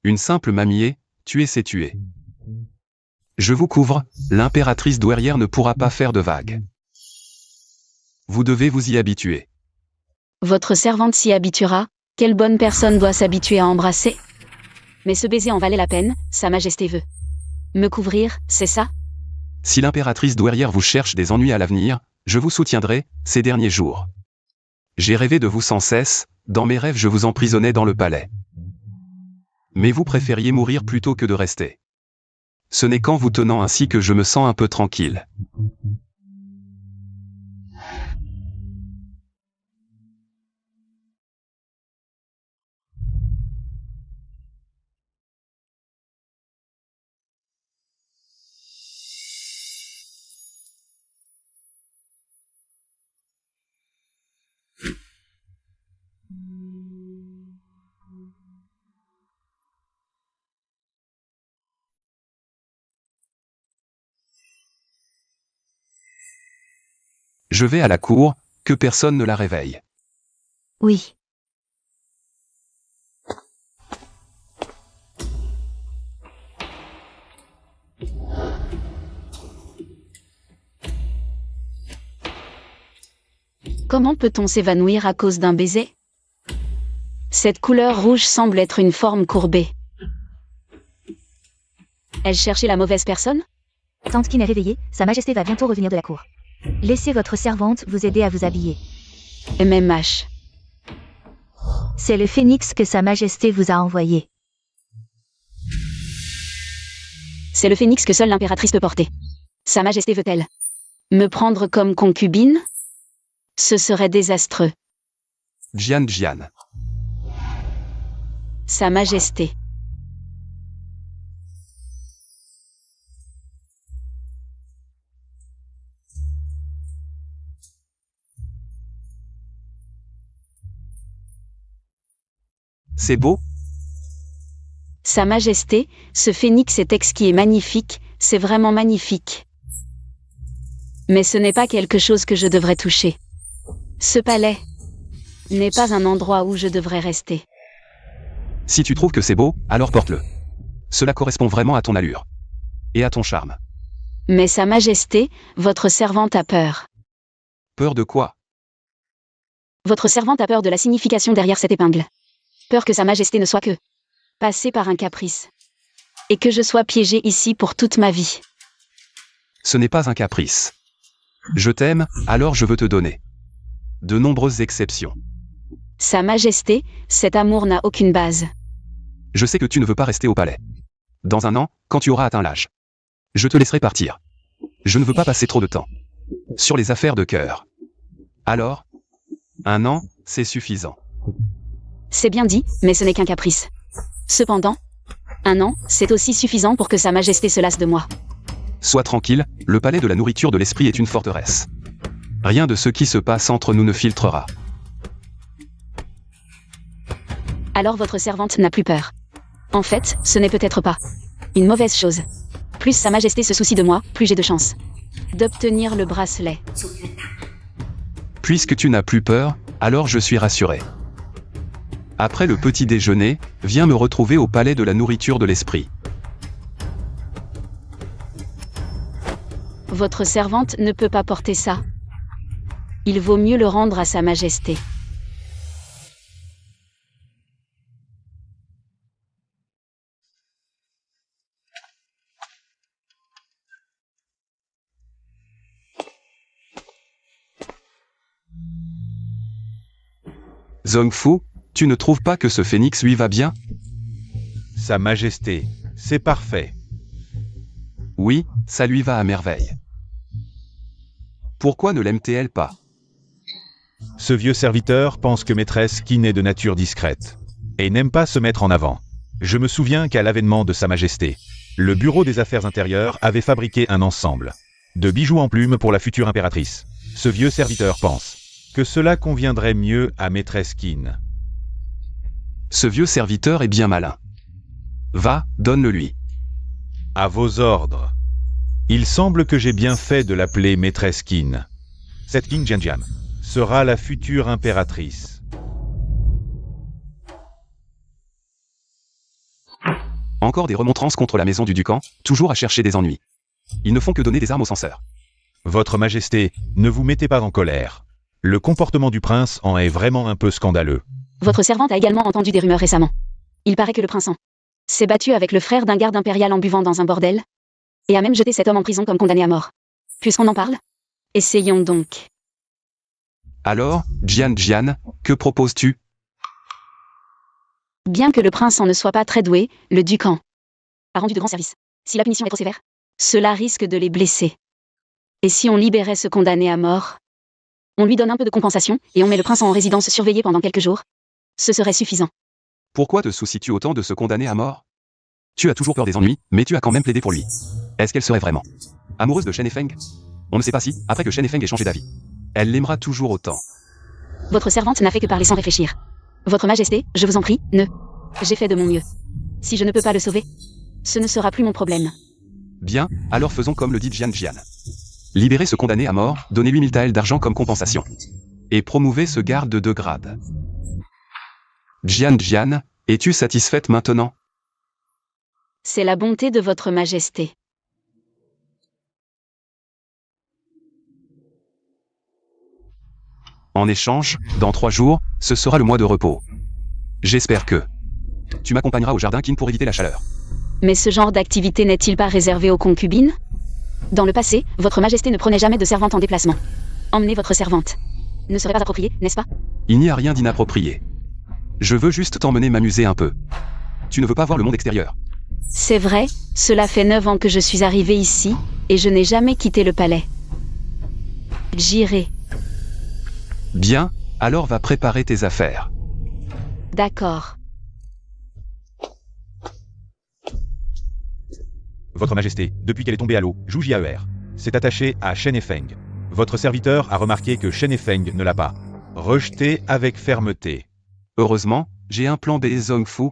Une simple mamie, tuer c'est tuer. Je vous couvre, l'impératrice douairière ne pourra pas faire de vagues. Vous devez vous y habituer. Votre servante s'y habituera, quelle bonne personne doit s'habituer à embrasser? Mais ce baiser en valait la peine, Sa Majesté veut me couvrir, c'est ça? Si l'impératrice douairière vous cherche des ennuis à l'avenir, je vous soutiendrai, ces derniers jours. J'ai rêvé de vous sans cesse, dans mes rêves je vous emprisonnais dans le palais. Mais vous préfériez mourir plutôt que de rester. Ce n'est qu'en vous tenant ainsi que je me sens un peu tranquille. Je vais à la cour, que personne ne la réveille. Oui. Comment peut-on s'évanouir à cause d'un baiser? Cette couleur rouge semble être une forme courbée. Ai-je cherché la mauvaise personne? Tante Kin est réveillée, Sa Majesté va bientôt revenir de la cour. Laissez votre servante vous aider à vous habiller. MMH. C'est le phénix que Sa Majesté vous a envoyé. C'est le phénix que seule l'impératrice peut porter. Sa Majesté veut-elle me prendre comme concubine? Ce serait désastreux. Jian. Sa Majesté. C'est beau? Sa Majesté, ce phénix est exquis et magnifique, c'est vraiment magnifique. Mais ce n'est pas quelque chose que je devrais toucher. Ce palais n'est pas un endroit où je devrais rester. Si tu trouves que c'est beau, alors porte-le. Cela correspond vraiment à ton allure. Et à ton charme. Mais Sa Majesté, votre servante a peur. Peur de quoi? Votre servante a peur de la signification derrière cette épingle. Peur que Sa Majesté ne soit que passée par un caprice. Et que je sois piégée ici pour toute ma vie. Ce n'est pas un caprice. Je t'aime, alors je veux te donner. De nombreuses exceptions. Sa Majesté, cet amour n'a aucune base. Je sais que tu ne veux pas rester au palais. Dans un an, quand tu auras atteint l'âge, je te laisserai partir. Je ne veux pas passer trop de temps sur les affaires de cœur. Alors, un an, c'est suffisant. C'est bien dit, mais ce n'est qu'un caprice. Cependant, un an, c'est aussi suffisant pour que Sa Majesté se lasse de moi. Sois tranquille, le palais de la nourriture de l'esprit est une forteresse. Rien de ce qui se passe entre nous ne filtrera. Alors votre servante n'a plus peur. En fait, ce n'est peut-être pas une mauvaise chose. Plus Sa Majesté se soucie de moi, plus j'ai de chance d'obtenir le bracelet. Puisque tu n'as plus peur, alors je suis rassuré. Après le petit déjeuner, viens me retrouver au palais de la nourriture de l'esprit. Votre servante ne peut pas porter ça. Il vaut mieux le rendre à Sa Majesté. Zhongfu, tu ne trouves pas que ce phénix lui va bien? Sa Majesté, c'est parfait. Oui, ça lui va à merveille. Pourquoi ne l'aime-t-elle pas? Ce vieux serviteur pense que maîtresse Qin est de nature discrète et n'aime pas se mettre en avant. Je me souviens qu'à l'avènement de Sa Majesté, le bureau des affaires intérieures avait fabriqué un ensemble de bijoux en plumes pour la future impératrice. Ce vieux serviteur pense que cela conviendrait mieux à maîtresse Qin. Ce vieux serviteur est bien malin. Va, donne-le-lui. À vos ordres. Il semble que j'ai bien fait de l'appeler maîtresse Qin. Cette Qin Jian sera la future impératrice. Encore des remontrances contre la maison du Ducan, toujours à chercher des ennuis. Ils ne font que donner des armes aux censeurs. Votre Majesté, ne vous mettez pas en colère. Le comportement du prince en est vraiment un peu scandaleux. Votre servante a également entendu des rumeurs récemment. Il paraît que le prince s'est battu avec le frère d'un garde impérial en buvant dans un bordel, et a même jeté cet homme en prison comme condamné à mort. Puisqu'on en parle, essayons donc. Alors, Jian, que proposes-tu? Bien que le prince en ne soit pas très doué, le duc en a rendu de grands services. Si la punition est trop sévère, cela risque de les blesser. Et si on libérait ce condamné à mort, on lui donne un peu de compensation et on met le prince en résidence surveillée pendant quelques jours, ce serait suffisant. Pourquoi te soucies-tu autant de ce condamné à mort? Tu as toujours peur des ennuis, mais tu as quand même plaidé pour lui. Est-ce qu'elle serait vraiment amoureuse de Shen Feng? On ne sait pas si, après que Shen Feng ait changé d'avis, elle l'aimera toujours autant. Votre servante n'a fait que parler sans réfléchir. Votre Majesté, je vous en prie, ne. J'ai fait de mon mieux. Si je ne peux pas le sauver, ce ne sera plus mon problème. Bien, alors faisons comme le dit Jian Jian. Libérez ce condamné à mort, donnez-lui 1000 taels d'argent comme compensation. Et promouvez ce garde de 2 grades. Jian Jian, es-tu satisfaite maintenant? C'est la bonté de votre Majesté. En échange, dans 3 jours, ce sera le mois de repos. J'espère que tu m'accompagneras au jardin Qin pour éviter la chaleur. Mais ce genre d'activité n'est-il pas réservé aux concubines? Dans le passé, votre Majesté ne prenait jamais de servante en déplacement. Emmenez votre servante. Ne serait pas approprié, n'est-ce pas? Il n'y a rien d'inapproprié. Je veux juste t'emmener m'amuser un peu. Tu ne veux pas voir le monde extérieur. C'est vrai, cela fait 9 ans que je suis arrivée ici, et je n'ai jamais quitté le palais. J'irai. Bien, alors va préparer tes affaires. D'accord. Votre Majesté, depuis qu'elle est tombée à l'eau, Zhu Jiaer s'est attachée à Shen Feng. Votre serviteur a remarqué que Shen Feng ne l'a pas rejeté avec fermeté. Heureusement, j'ai un plan B Zong Fu.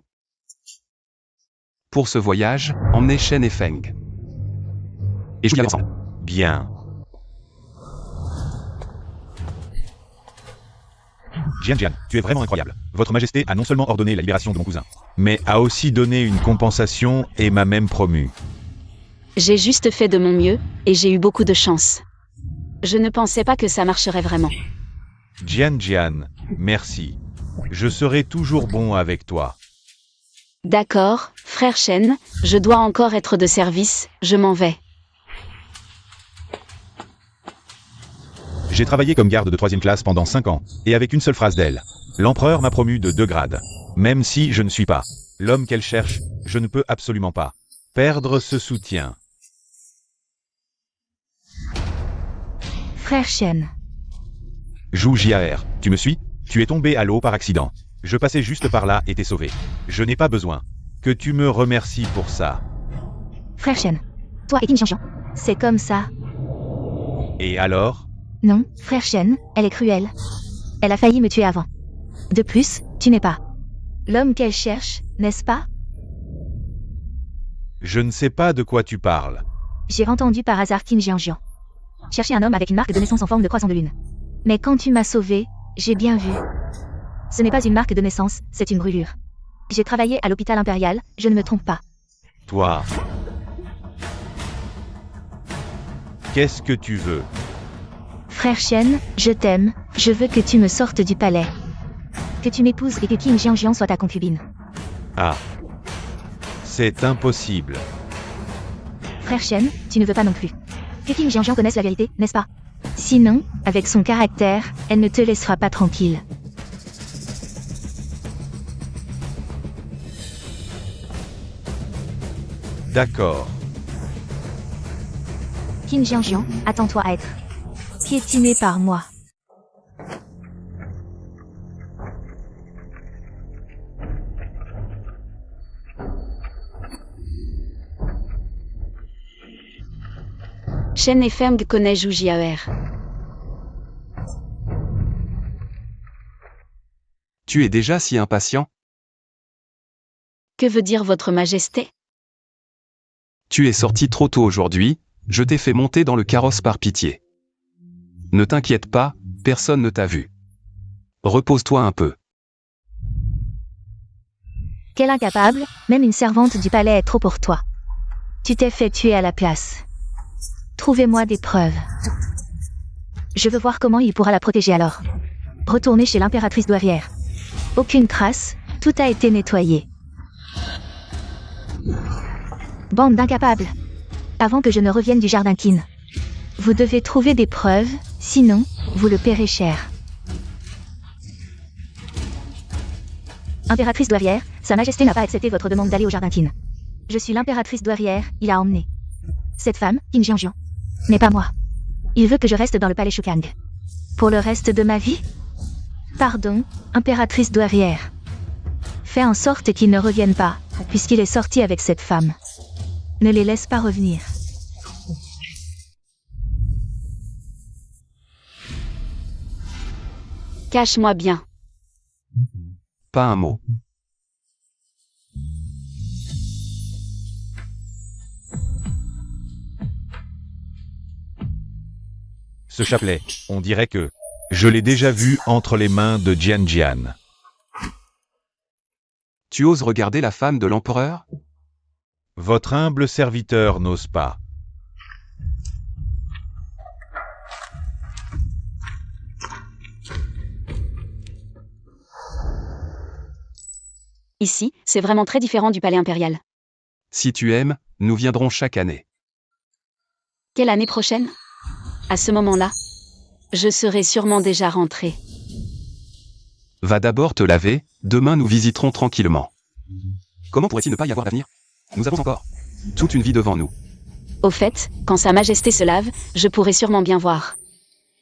Pour ce voyage, emmenez Shen Feng. Et je y ensemble. Bien. Jian Jian, tu es vraiment incroyable. Votre Majesté a non seulement ordonné la libération de mon cousin, mais a aussi donné une compensation et m'a même promu. J'ai juste fait de mon mieux, et j'ai eu beaucoup de chance. Je ne pensais pas que ça marcherait vraiment. Jian Jian, merci. Je serai toujours bon avec toi. D'accord, frère Shen, je dois encore être de service, je m'en vais. J'ai travaillé comme garde de 3e classe pendant 5 ans, et avec une seule phrase d'elle. L'empereur m'a promu de 2 grades. Même si je ne suis pas l'homme qu'elle cherche, je ne peux absolument pas perdre ce soutien. Frère Shen. Zhu Jiaer, tu me suis? Tu es tombé à l'eau par accident. Je passais juste par là et t'ai sauvé. Je n'ai pas besoin que tu me remercies pour ça. Frère Shen. Toi et Qin Xiangxiang. C'est comme ça. Et alors? Non, frère Shen, elle est cruelle. Elle a failli me tuer avant. De plus, tu n'es pas l'homme qu'elle cherche, n'est-ce pas? Je ne sais pas de quoi tu parles. J'ai entendu par hasard Qin Xiangxiang chercher un homme avec une marque de naissance en forme de croissant de lune. Mais quand tu m'as sauvé, j'ai bien vu. Ce n'est pas une marque de naissance, c'est une brûlure. J'ai travaillé à l'hôpital impérial, je ne me trompe pas. Toi. Qu'est-ce que tu veux? Frère Shen, je t'aime, je veux que tu me sortes du palais. Que tu m'épouses et que Qin Xiangxiang soit ta concubine. Ah. C'est impossible. Frère Shen, tu ne veux pas non plus. Que Qin Xiangxiang connaisse la vérité, n'est-ce pas? Sinon, avec son caractère, elle ne te laissera pas tranquille. D'accord. Qin Xiangxiang, attends-toi à être piétiné par moi. Shen Feng connaît Zhu Jiaer. Tu es déjà si impatient? Que veut dire votre Majesté? Tu es sorti trop tôt aujourd'hui, je t'ai fait monter dans le carrosse par pitié. Ne t'inquiète pas, personne ne t'a vu. Repose-toi un peu. Quel incapable, même une servante du palais est trop pour toi. Tu t'es fait tuer à la place. Trouvez-moi des preuves. Je veux voir comment il pourra la protéger alors. Retournez chez l'impératrice douairière. Aucune trace, tout a été nettoyé. Bande d'incapables. Avant que je ne revienne du jardin Qin. Vous devez trouver des preuves, sinon, vous le paierez cher. Impératrice douairière, Sa Majesté n'a pas accepté votre demande d'aller au jardin Qin. Je suis l'impératrice douairière, il a emmené. Cette femme, Qin Jianjian. Mais pas moi. Il veut que je reste dans le palais Shukang. Pour le reste de ma vie? Pardon, impératrice douairière. Fais en sorte qu'il ne revienne pas, puisqu'il est sorti avec cette femme. Ne les laisse pas revenir. Cache-moi bien. Pas un mot. Ce chapelet, on dirait que je l'ai déjà vu entre les mains de Jian Jian. Tu oses regarder la femme de l'empereur? Votre humble serviteur n'ose pas. Ici, c'est vraiment très différent du palais impérial. Si tu aimes, nous viendrons chaque année. Quelle année prochaine? À ce moment-là, je serai sûrement déjà rentrée. Va d'abord te laver, demain nous visiterons tranquillement. Comment pourrait-il ne pas y avoir d'avenir? Nous avons encore toute une vie devant nous. Au fait, quand Sa Majesté se lave, je pourrai sûrement bien voir.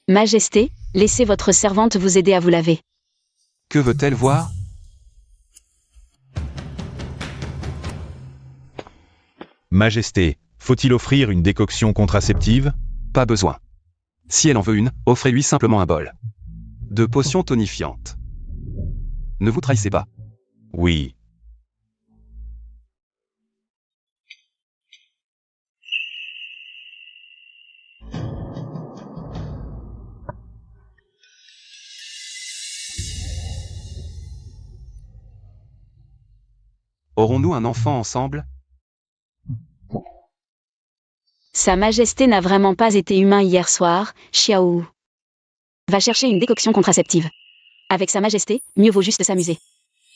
Majesté, laissez votre servante vous aider à vous laver. Que veut-elle voir? Majesté, faut-il offrir une décoction contraceptive? Pas besoin. Si elle en veut une, offrez-lui simplement un bol de potions tonifiantes. Ne vous trahissez pas. Oui. Aurons-nous un enfant ensemble? Sa Majesté n'a vraiment pas été humain hier soir, Xiao. Va chercher une décoction contraceptive. Avec Sa Majesté, mieux vaut juste s'amuser.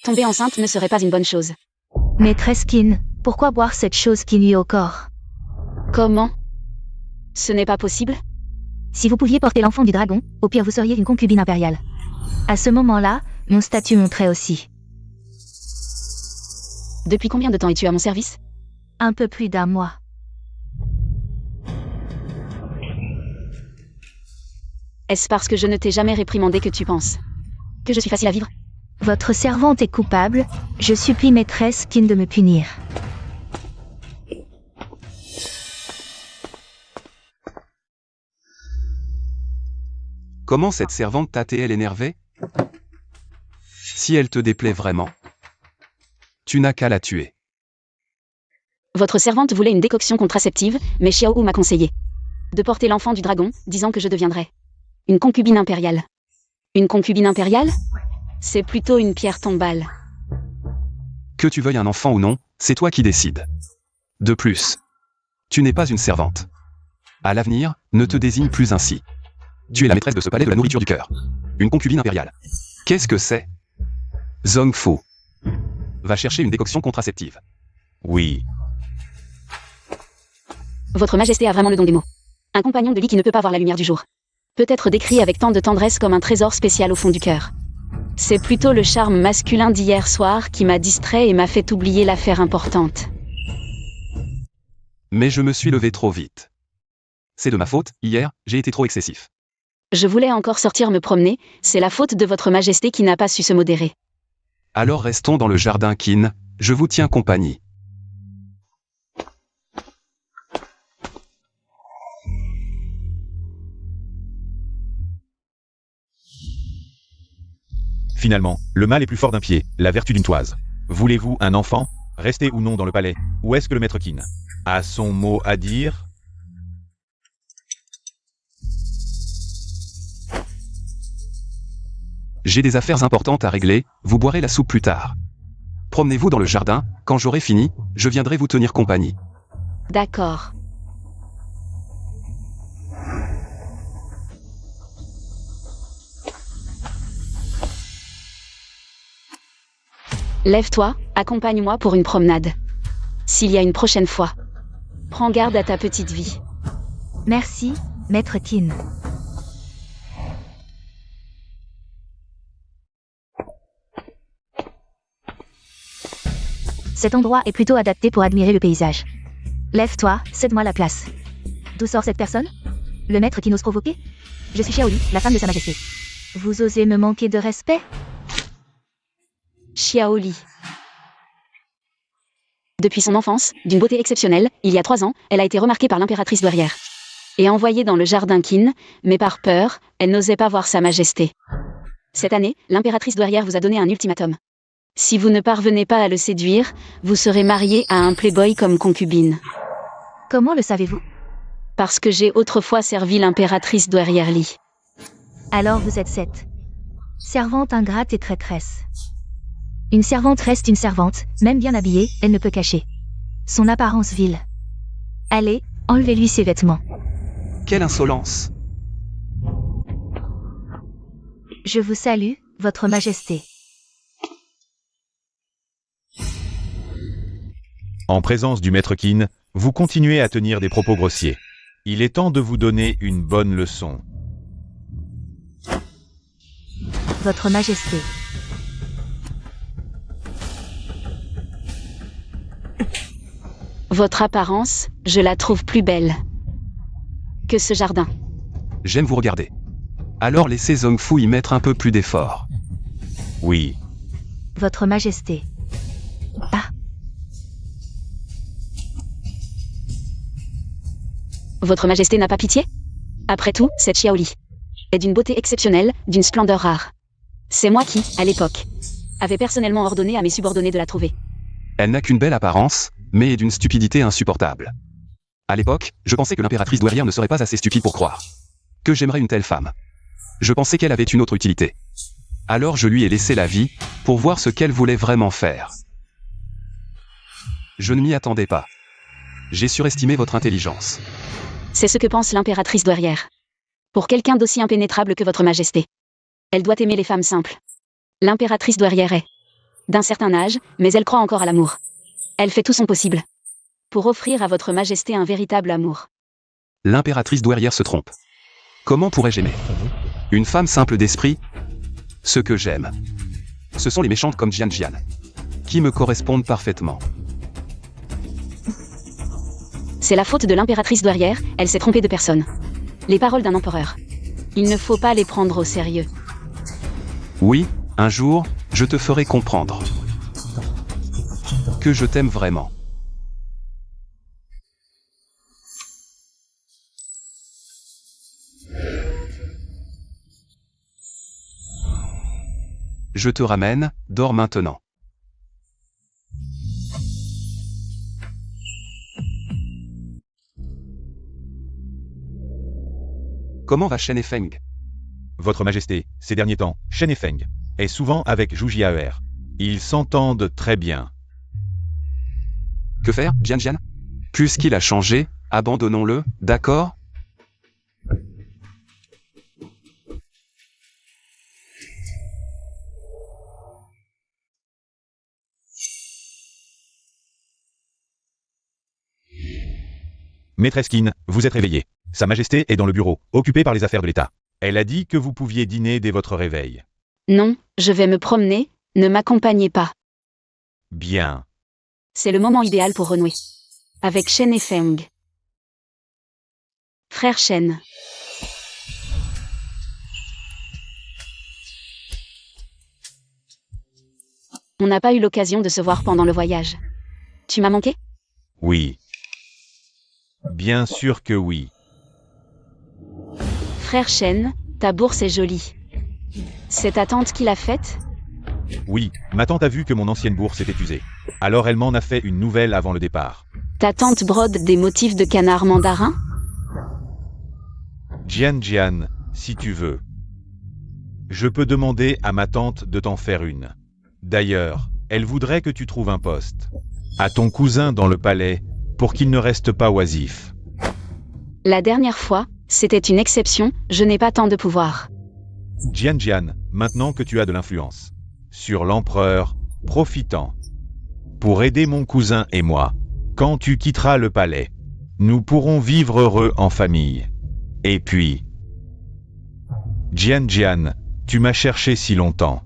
Tomber enceinte ne serait pas une bonne chose. Maîtresse Qin, pourquoi boire cette chose qui nuit au corps? Comment? Ce n'est pas possible? Si vous pouviez porter l'enfant du dragon, au pire vous seriez une concubine impériale. À ce moment-là, mon statut monterait aussi. Depuis combien de temps es-tu à mon service? Un peu plus d'un mois. Est-ce parce que je ne t'ai jamais réprimandé que tu penses que je suis facile à vivre? Votre servante est coupable, je supplie maîtresse Qin de me punir. Comment cette servante t'a-t-elle énervé? Si elle te déplaît vraiment, tu n'as qu'à la tuer. Votre servante voulait une décoction contraceptive, mais Xiao m'a conseillé de porter l'enfant du dragon, disant que je deviendrais une concubine impériale. Une concubine impériale? C'est plutôt une pierre tombale. Que tu veuilles un enfant ou non, c'est toi qui décides. De plus, tu n'es pas une servante. À l'avenir, ne te désigne plus ainsi. Tu es la maîtresse de ce palais de la nourriture du cœur. Une concubine impériale. Qu'est-ce que c'est? Zhong Fu. Va chercher une décoction contraceptive. Oui. Votre Majesté a vraiment le don des mots. Un compagnon de lit qui ne peut pas voir la lumière du jour. Peut être décrit avec tant de tendresse comme un trésor spécial au fond du cœur. C'est plutôt le charme masculin d'hier soir qui m'a distrait et m'a fait oublier l'affaire importante. Mais je me suis levé trop vite. C'est de ma faute, hier, j'ai été trop excessif. Je voulais encore sortir me promener, c'est la faute de votre Majesté qui n'a pas su se modérer. Alors restons dans le jardin Qin, je vous tiens compagnie. Finalement, le mal est plus fort d'un pied, la vertu d'une toise. Voulez-vous un enfant? Rester ou non dans le palais? Ou est-ce que le maître Qin a son mot à dire? J'ai des affaires importantes à régler, vous boirez la soupe plus tard. Promenez-vous dans le jardin, quand j'aurai fini, je viendrai vous tenir compagnie. D'accord. Lève-toi, accompagne-moi pour une promenade. S'il y a une prochaine fois. Prends garde à ta petite vie. Merci, maître Qin. Cet endroit est plutôt adapté pour admirer le paysage. Lève-toi, cède-moi la place. D'où sort cette personne? Le maître qui n'ose provoquer? Je suis Xiaoli, la femme de Sa Majesté. Vous osez me manquer de respect? Xiaoli. Depuis son enfance, d'une beauté exceptionnelle, il y a 3 ans, elle a été remarquée par l'impératrice douairière. Et envoyée dans le jardin Qin, mais par peur, elle n'osait pas voir Sa Majesté. Cette année, l'impératrice douairière vous a donné un ultimatum. Si vous ne parvenez pas à le séduire, vous serez marié à un playboy comme concubine. Comment le savez-vous? Parce que j'ai autrefois servi l'impératrice douairière Li. Alors vous êtes cette servante ingrate et traîtresse. Une servante reste une servante, même bien habillée, elle ne peut cacher son apparence vile. Allez, enlevez-lui ses vêtements. Quelle insolence! Je vous salue, votre majesté. En présence du maître Qin, vous continuez à tenir des propos grossiers. Il est temps de vous donner une bonne leçon. Votre majesté. Votre apparence, je la trouve plus belle que ce jardin. J'aime vous regarder. Alors laissez Zhong Fu y mettre un peu plus d'effort. Oui, Votre majesté. Ah, Votre majesté n'a pas pitié? Après tout, cette Xiaoli est d'une beauté exceptionnelle, d'une splendeur rare. C'est moi qui, à l'époque, avais personnellement ordonné à mes subordonnés de la trouver. Elle n'a qu'une belle apparence, mais est d'une stupidité insupportable. À l'époque, je pensais que l'impératrice douairière ne serait pas assez stupide pour croire que j'aimerais une telle femme. Je pensais qu'elle avait une autre utilité. Alors je lui ai laissé la vie, pour voir ce qu'elle voulait vraiment faire. Je ne m'y attendais pas. J'ai surestimé votre intelligence. C'est ce que pense l'impératrice douairière. Pour quelqu'un d'aussi impénétrable que votre majesté, elle doit aimer les femmes simples. L'impératrice douairière est d'un certain âge, mais elle croit encore à l'amour. Elle fait tout son possible pour offrir à votre majesté un véritable amour. L'impératrice douairière se trompe. Comment pourrais-je aimer une femme simple d'esprit? Ce que j'aime, ce sont les méchantes comme Jian Jian, qui me correspondent parfaitement. C'est la faute de l'impératrice douairière, elle s'est trompée de personne. Les paroles d'un empereur. Il ne faut pas les prendre au sérieux. Oui, un jour, je te ferai comprendre que je t'aime vraiment. Je te ramène, dors maintenant. Comment va Shen et Feng? Votre Majesté, ces derniers temps, Shen et Feng est souvent avec Zhu Jiaer. Ils s'entendent très bien. Que faire, Jian Jian? Puisqu'il a changé, abandonnons-le, d'accord? Maîtresse Qin, vous êtes réveillée. Sa Majesté est dans le bureau, occupée par les affaires de l'État. Elle a dit que vous pouviez dîner dès votre réveil. Non, je vais me promener, ne m'accompagnez pas. Bien. C'est le moment idéal pour renouer. Avec Shen et Feng. Frère Shen. On n'a pas eu l'occasion de se voir pendant le voyage. Tu m'as manqué? Oui. Bien sûr que oui. Frère Shen, ta bourse est jolie. C'est ta tante qui l'a faite? Oui, ma tante a vu que mon ancienne bourse était usée. Alors elle m'en a fait une nouvelle avant le départ. Ta tante brode des motifs de canard mandarin? Jian Jian, si tu veux. Je peux demander à ma tante de t'en faire une. D'ailleurs, elle voudrait que tu trouves un poste à ton cousin dans le palais, pour qu'il ne reste pas oisif. La dernière fois, c'était une exception, je n'ai pas tant de pouvoir. Jian Jian, maintenant que tu as de l'influence sur l'empereur, profitant. Pour aider mon cousin et moi, quand tu quitteras le palais, nous pourrons vivre heureux en famille. Et puis... Jian Jian, tu m'as cherché si longtemps.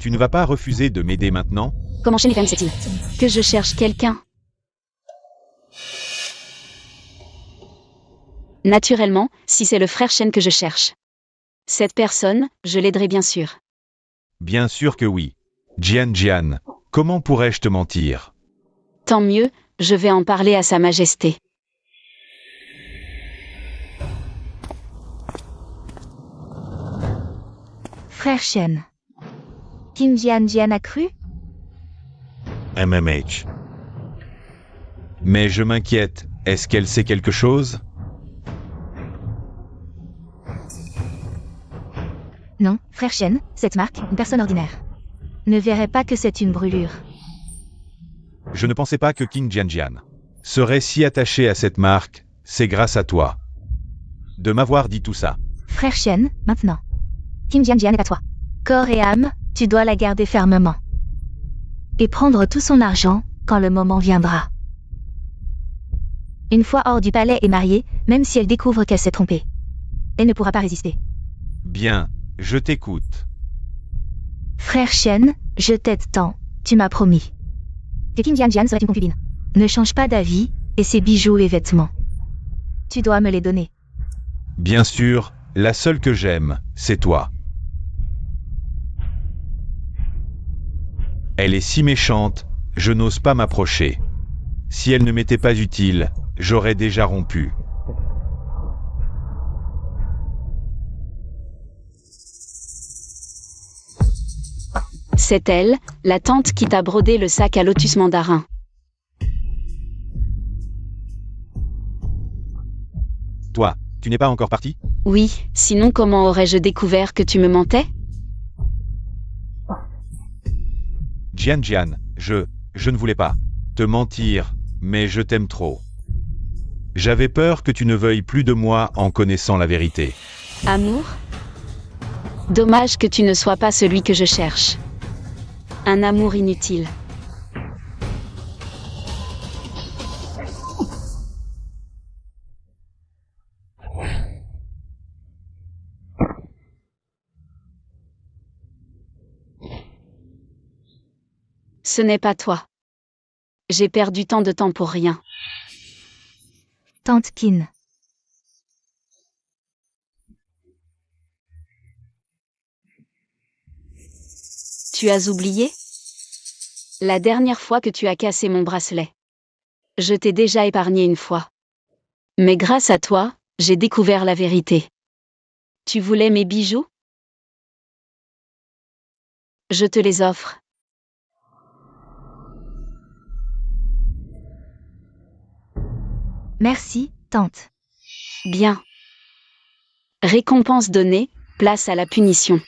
Tu ne vas pas refuser de m'aider maintenant? Comment Shenifem sait-il que je cherche quelqu'un? Naturellement, si c'est le frère Shen que je cherche. Cette personne, je l'aiderai bien sûr. Bien sûr que oui. Jian, comment pourrais-je te mentir? Tant mieux, je vais en parler à Sa Majesté. Frère Shen. Qin Jian a cru? MMH. Mais je m'inquiète, est-ce qu'elle sait quelque chose? Non, frère Shen, cette marque, une personne ordinaire. Ne verrait pas que c'est une brûlure. Je ne pensais pas que King Jian serait si attaché à cette marque, c'est grâce à toi. De m'avoir dit tout ça. Frère Shen, maintenant. Qin Jian est à toi. Corps et âme, tu dois la garder fermement. Et prendre tout son argent, quand le moment viendra. Une fois hors du palais et mariée, même si elle découvre qu'elle s'est trompée. Elle ne pourra pas résister. Bien, je t'écoute. Frère Shen, je t'aide tant, tu m'as promis. Que Qin Jian serait une concubine. Ne change pas d'avis, et ses bijoux et vêtements. Tu dois me les donner. Bien sûr, la seule que j'aime, c'est toi. Elle est si méchante, je n'ose pas m'approcher. Si elle ne m'était pas utile, j'aurais déjà rompu. C'est elle, la tante qui t'a brodé le sac à lotus mandarin. Toi, tu n'es pas encore parti? Oui, sinon comment aurais-je découvert que tu me mentais? Jian, je ne voulais pas te mentir, mais je t'aime trop. J'avais peur que tu ne veuilles plus de moi en connaissant la vérité. Amour? Dommage que tu ne sois pas celui que je cherche. Un amour inutile. Ce n'est pas toi. J'ai perdu tant de temps pour rien. Tante Qin. Tu as oublié? La dernière fois que tu as cassé mon bracelet. Je t'ai déjà épargné une fois. Mais grâce à toi, j'ai découvert la vérité. Tu voulais mes bijoux? Je te les offre. Merci, tante. Bien. Récompense donnée, place à la punition.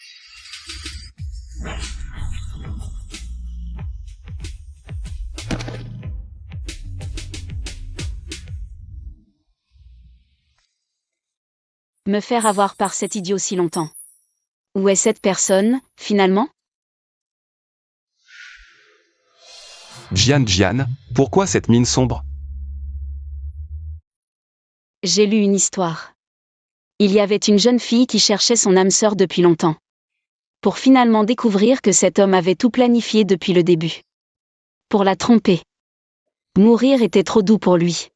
Me faire avoir par cet idiot si longtemps. Où est cette personne, finalement? Jian, pourquoi cette mine sombre? J'ai lu une histoire. Il y avait une jeune fille qui cherchait son âme sœur depuis longtemps. Pour finalement découvrir que cet homme avait tout planifié depuis le début. Pour la tromper. Mourir était trop doux pour lui.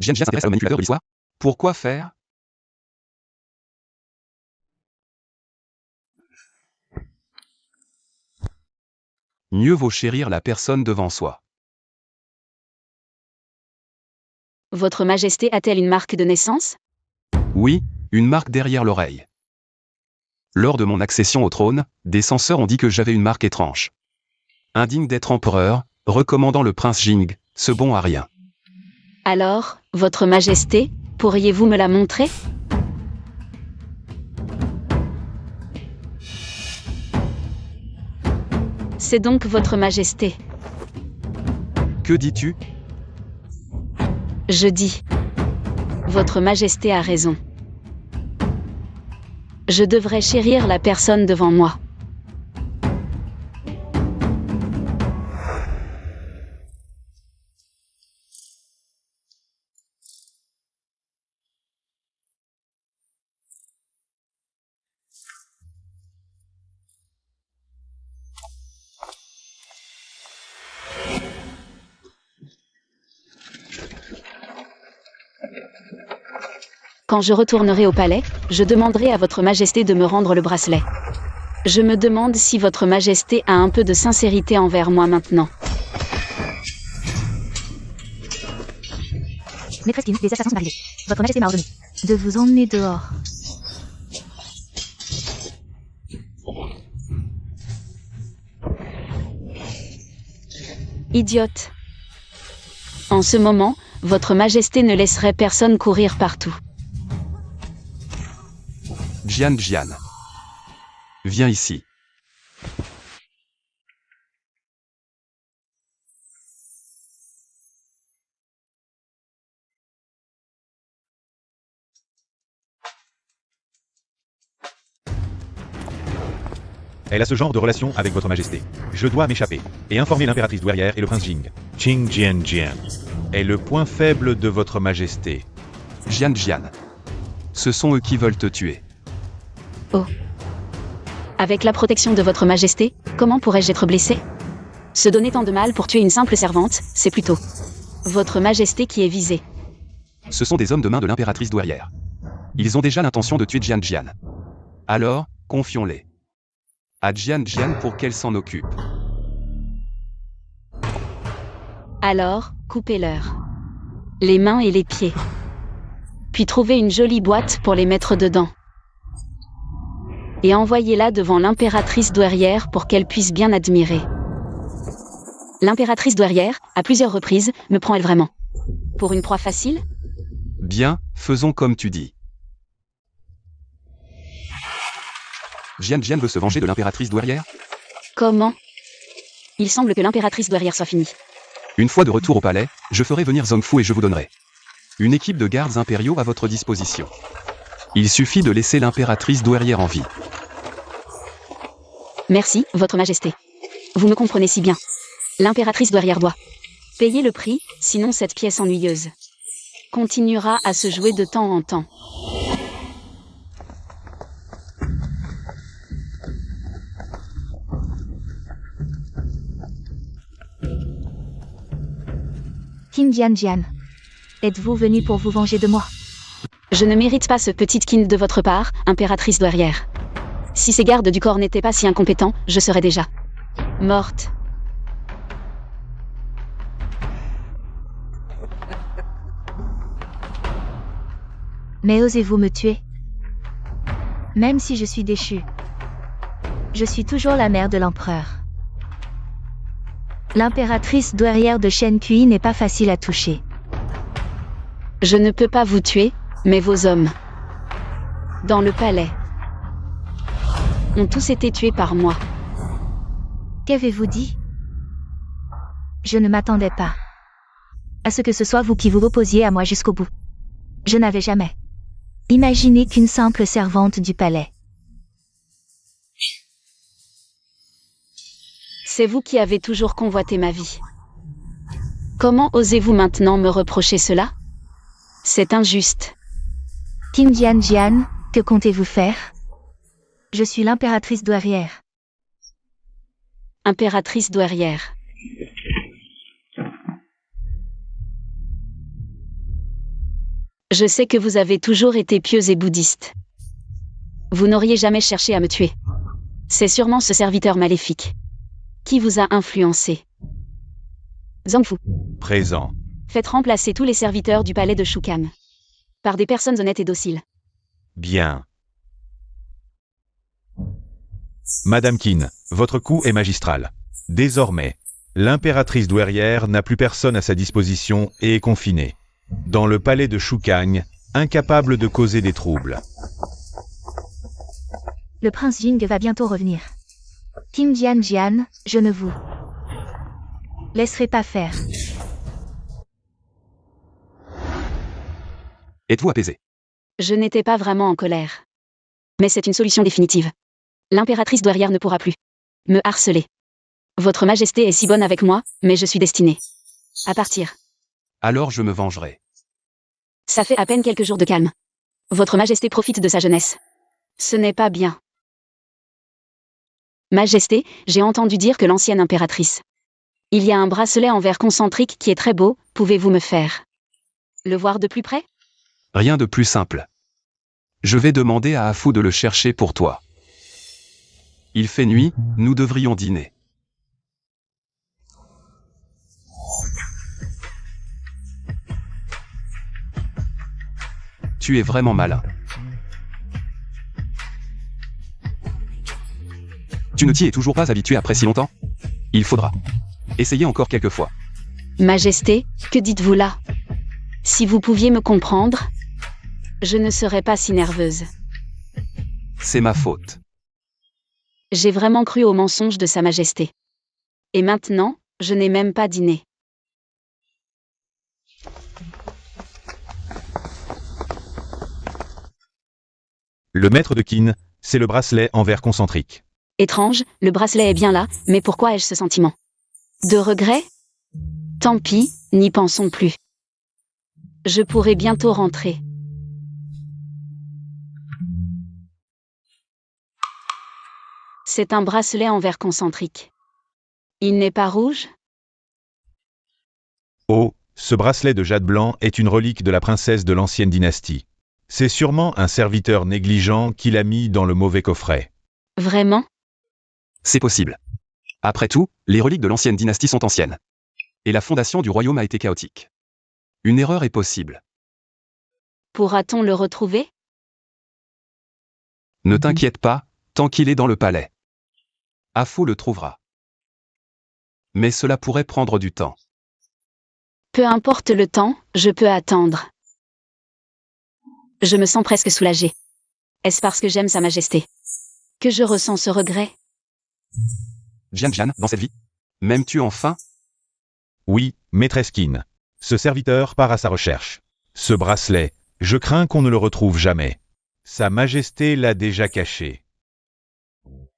Jian s'intéresse au manipulateur de l'histoire? Pourquoi faire? Mieux vaut chérir la personne devant soi. Votre Majesté a-t-elle une marque de naissance? Oui, une marque derrière l'oreille. Lors de mon accession au trône, des censeurs ont dit que j'avais une marque étrange. Indigne d'être empereur, recommandant le prince Jing, ce bon à rien. Alors, Votre Majesté, pourriez-vous me la montrer? C'est donc Votre Majesté. Que dis-tu? Je dis. Votre Majesté a raison. Je devrais chérir la personne devant moi. Quand je retournerai au palais, je demanderai à votre majesté de me rendre le bracelet. Je me demande si votre majesté a un peu de sincérité envers moi maintenant. Maîtresse Qin, les assassins sont arrivés. Votre majesté m'a ordonné de vous emmener dehors. Idiote. En ce moment, votre majesté ne laisserait personne courir partout. Jian. Viens ici. Elle a ce genre de relation avec votre majesté. Je dois m'échapper et informer l'impératrice douairière et le prince Jing. Qing Jian. Est le point faible de votre majesté. Jian. Ce sont eux qui veulent te tuer. Oh. Avec la protection de votre majesté, comment pourrais-je être blessé? Se donner tant de mal pour tuer une simple servante, c'est plutôt votre majesté qui est visée. Ce sont des hommes de main de l'impératrice douairière. Ils ont déjà l'intention de tuer Jian. Alors, confions-les à Jian pour qu'elle s'en occupe. Alors, coupez-leur les mains et les pieds. Puis trouvez une jolie boîte pour les mettre dedans. Et envoyez-la devant l'impératrice douairière pour qu'elle puisse bien admirer. L'impératrice douairière, à plusieurs reprises, me prend-elle vraiment pour une proie facile? Bien, faisons comme tu dis. Jian veut se venger de l'impératrice douairière? Comment? Il semble que l'impératrice douairière soit finie. Une fois de retour au palais, je ferai venir Zongfu et je vous donnerai une équipe de gardes impériaux à votre disposition. Il suffit de laisser l'impératrice douairière en vie. Merci, votre majesté. Vous me comprenez si bien. L'impératrice douairière doit payer le prix, sinon cette pièce ennuyeuse continuera à se jouer de temps en temps. Qin Jian. Êtes-vous venu pour vous venger de moi? Je ne mérite pas ce petit kin de votre part, impératrice douairière. Si ces gardes du corps n'étaient pas si incompétents, je serais déjà morte. Mais osez-vous me tuer? Même si je suis déchue, je suis toujours la mère de l'empereur. L'impératrice douairière de Shen Kui n'est pas facile à toucher. Je ne peux pas vous tuer, mais vos hommes dans le palais ont tous été tués par moi. Qu'avez-vous dit? Je ne m'attendais pas à ce que ce soit vous qui vous opposiez à moi jusqu'au bout. Je n'avais jamais imaginé qu'une simple servante du palais. C'est vous qui avez toujours convoité ma vie. Comment osez-vous maintenant me reprocher cela? C'est injuste. Qin Jian, que comptez-vous faire? Je suis l'impératrice douairière. Impératrice douairière. Je sais que vous avez toujours été pieuse et bouddhiste. Vous n'auriez jamais cherché à me tuer. C'est sûrement ce serviteur maléfique qui vous a influencé. Zongfu. Présent. Faites remplacer tous les serviteurs du palais de Shukam par des personnes honnêtes et dociles. Bien. Madame Qin, votre coup est magistral. Désormais, l'impératrice douairière n'a plus personne à sa disposition et est confinée dans le palais de Shukang, incapable de causer des troubles. Le prince Jing va bientôt revenir. Qin Jian, je ne vous laisserai pas faire. Êtes-vous apaisé? Je n'étais pas vraiment en colère. Mais c'est une solution définitive. L'impératrice douairière ne pourra plus me harceler. Votre majesté est si bonne avec moi, mais je suis destinée à partir. Alors je me vengerai. Ça fait à peine quelques jours de calme. Votre majesté profite de sa jeunesse. Ce n'est pas bien. Majesté, j'ai entendu dire que l'ancienne impératrice. Il y a un bracelet en verre concentrique qui est très beau, pouvez-vous me faire le voir de plus près? Rien de plus simple. Je vais demander à Afu de le chercher pour toi. Il fait nuit, nous devrions dîner. Tu es vraiment malin. Tu ne t'y es toujours pas habitué après si longtemps? Il faudra essayer encore quelques fois. Majesté, que dites-vous là? Si vous pouviez me comprendre, je ne serais pas si nerveuse. C'est ma faute. J'ai vraiment cru au mensonge de Sa Majesté. Et maintenant, je n'ai même pas dîné. Le maître de Qin, c'est le bracelet en verre concentrique. Étrange, le bracelet est bien là, mais pourquoi ai-je ce sentiment? De regret? Tant pis, n'y pensons plus. Je pourrai bientôt rentrer. C'est un bracelet en verre concentrique. Il n'est pas rouge? Oh, ce bracelet de jade blanc est une relique de la princesse de l'ancienne dynastie. C'est sûrement un serviteur négligent qui l'a mis dans le mauvais coffret. Vraiment? C'est possible. Après tout, les reliques de l'ancienne dynastie sont anciennes. Et la fondation du royaume a été chaotique. Une erreur est possible. Pourra-t-on le retrouver? Ne t'inquiète pas, tant qu'il est dans le palais. Afu le trouvera. Mais cela pourrait prendre du temps. Peu importe le temps, je peux attendre. Je me sens presque soulagée. Est-ce parce que j'aime Sa Majesté que je ressens ce regret? Jian, dans cette vie, m'aimes-tu enfin? Oui, maîtresse Qin. Ce serviteur part à sa recherche. Ce bracelet, je crains qu'on ne le retrouve jamais. Sa Majesté l'a déjà caché.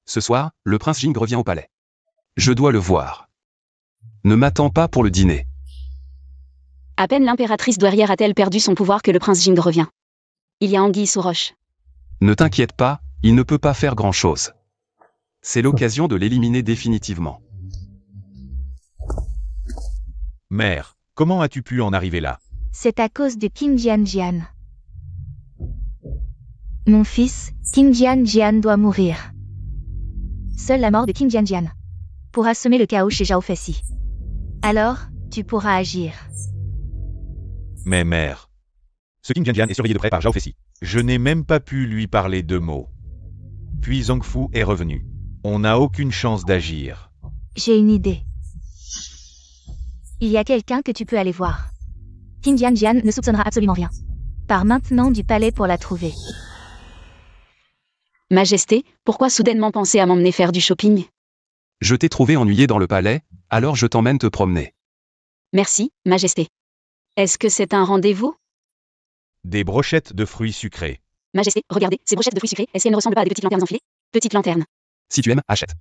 Ce soir, le prince Jing revient au palais. Je dois le voir. Ne m'attends pas pour le dîner. À peine l'impératrice douairière a-t-elle perdu son pouvoir que le prince Jing revient. Il y a anguille sous roche. Ne t'inquiète pas, il ne peut pas faire grand-chose. C'est l'occasion de l'éliminer définitivement. Mère, comment as-tu pu en arriver là? C'est à cause de Qin Jian. Mon fils, Qin Jian doit mourir. Seule la mort de Qin Jian pourra semer le chaos chez Zhao Feici. Alors, tu pourras agir. Mais mère, ce Qin Jian est surveillé de près par Zhao Feici. Je n'ai même pas pu lui parler 2 mots. Puis Zhongfu est revenu. On n'a aucune chance d'agir. J'ai une idée. Il y a quelqu'un que tu peux aller voir. Qin Jian ne soupçonnera absolument rien. Pars maintenant du palais pour la trouver. Majesté, pourquoi soudainement penser à m'emmener faire du shopping? Je t'ai trouvé ennuyé dans le palais, alors je t'emmène te promener. Merci, Majesté. Est-ce que c'est un rendez-vous? Des brochettes de fruits sucrés. Majesté, regardez, ces brochettes de fruits sucrés, est-ce qu'elles ne ressemblent pas à des petites lanternes enfilées? Petites lanternes. Si tu aimes, achète.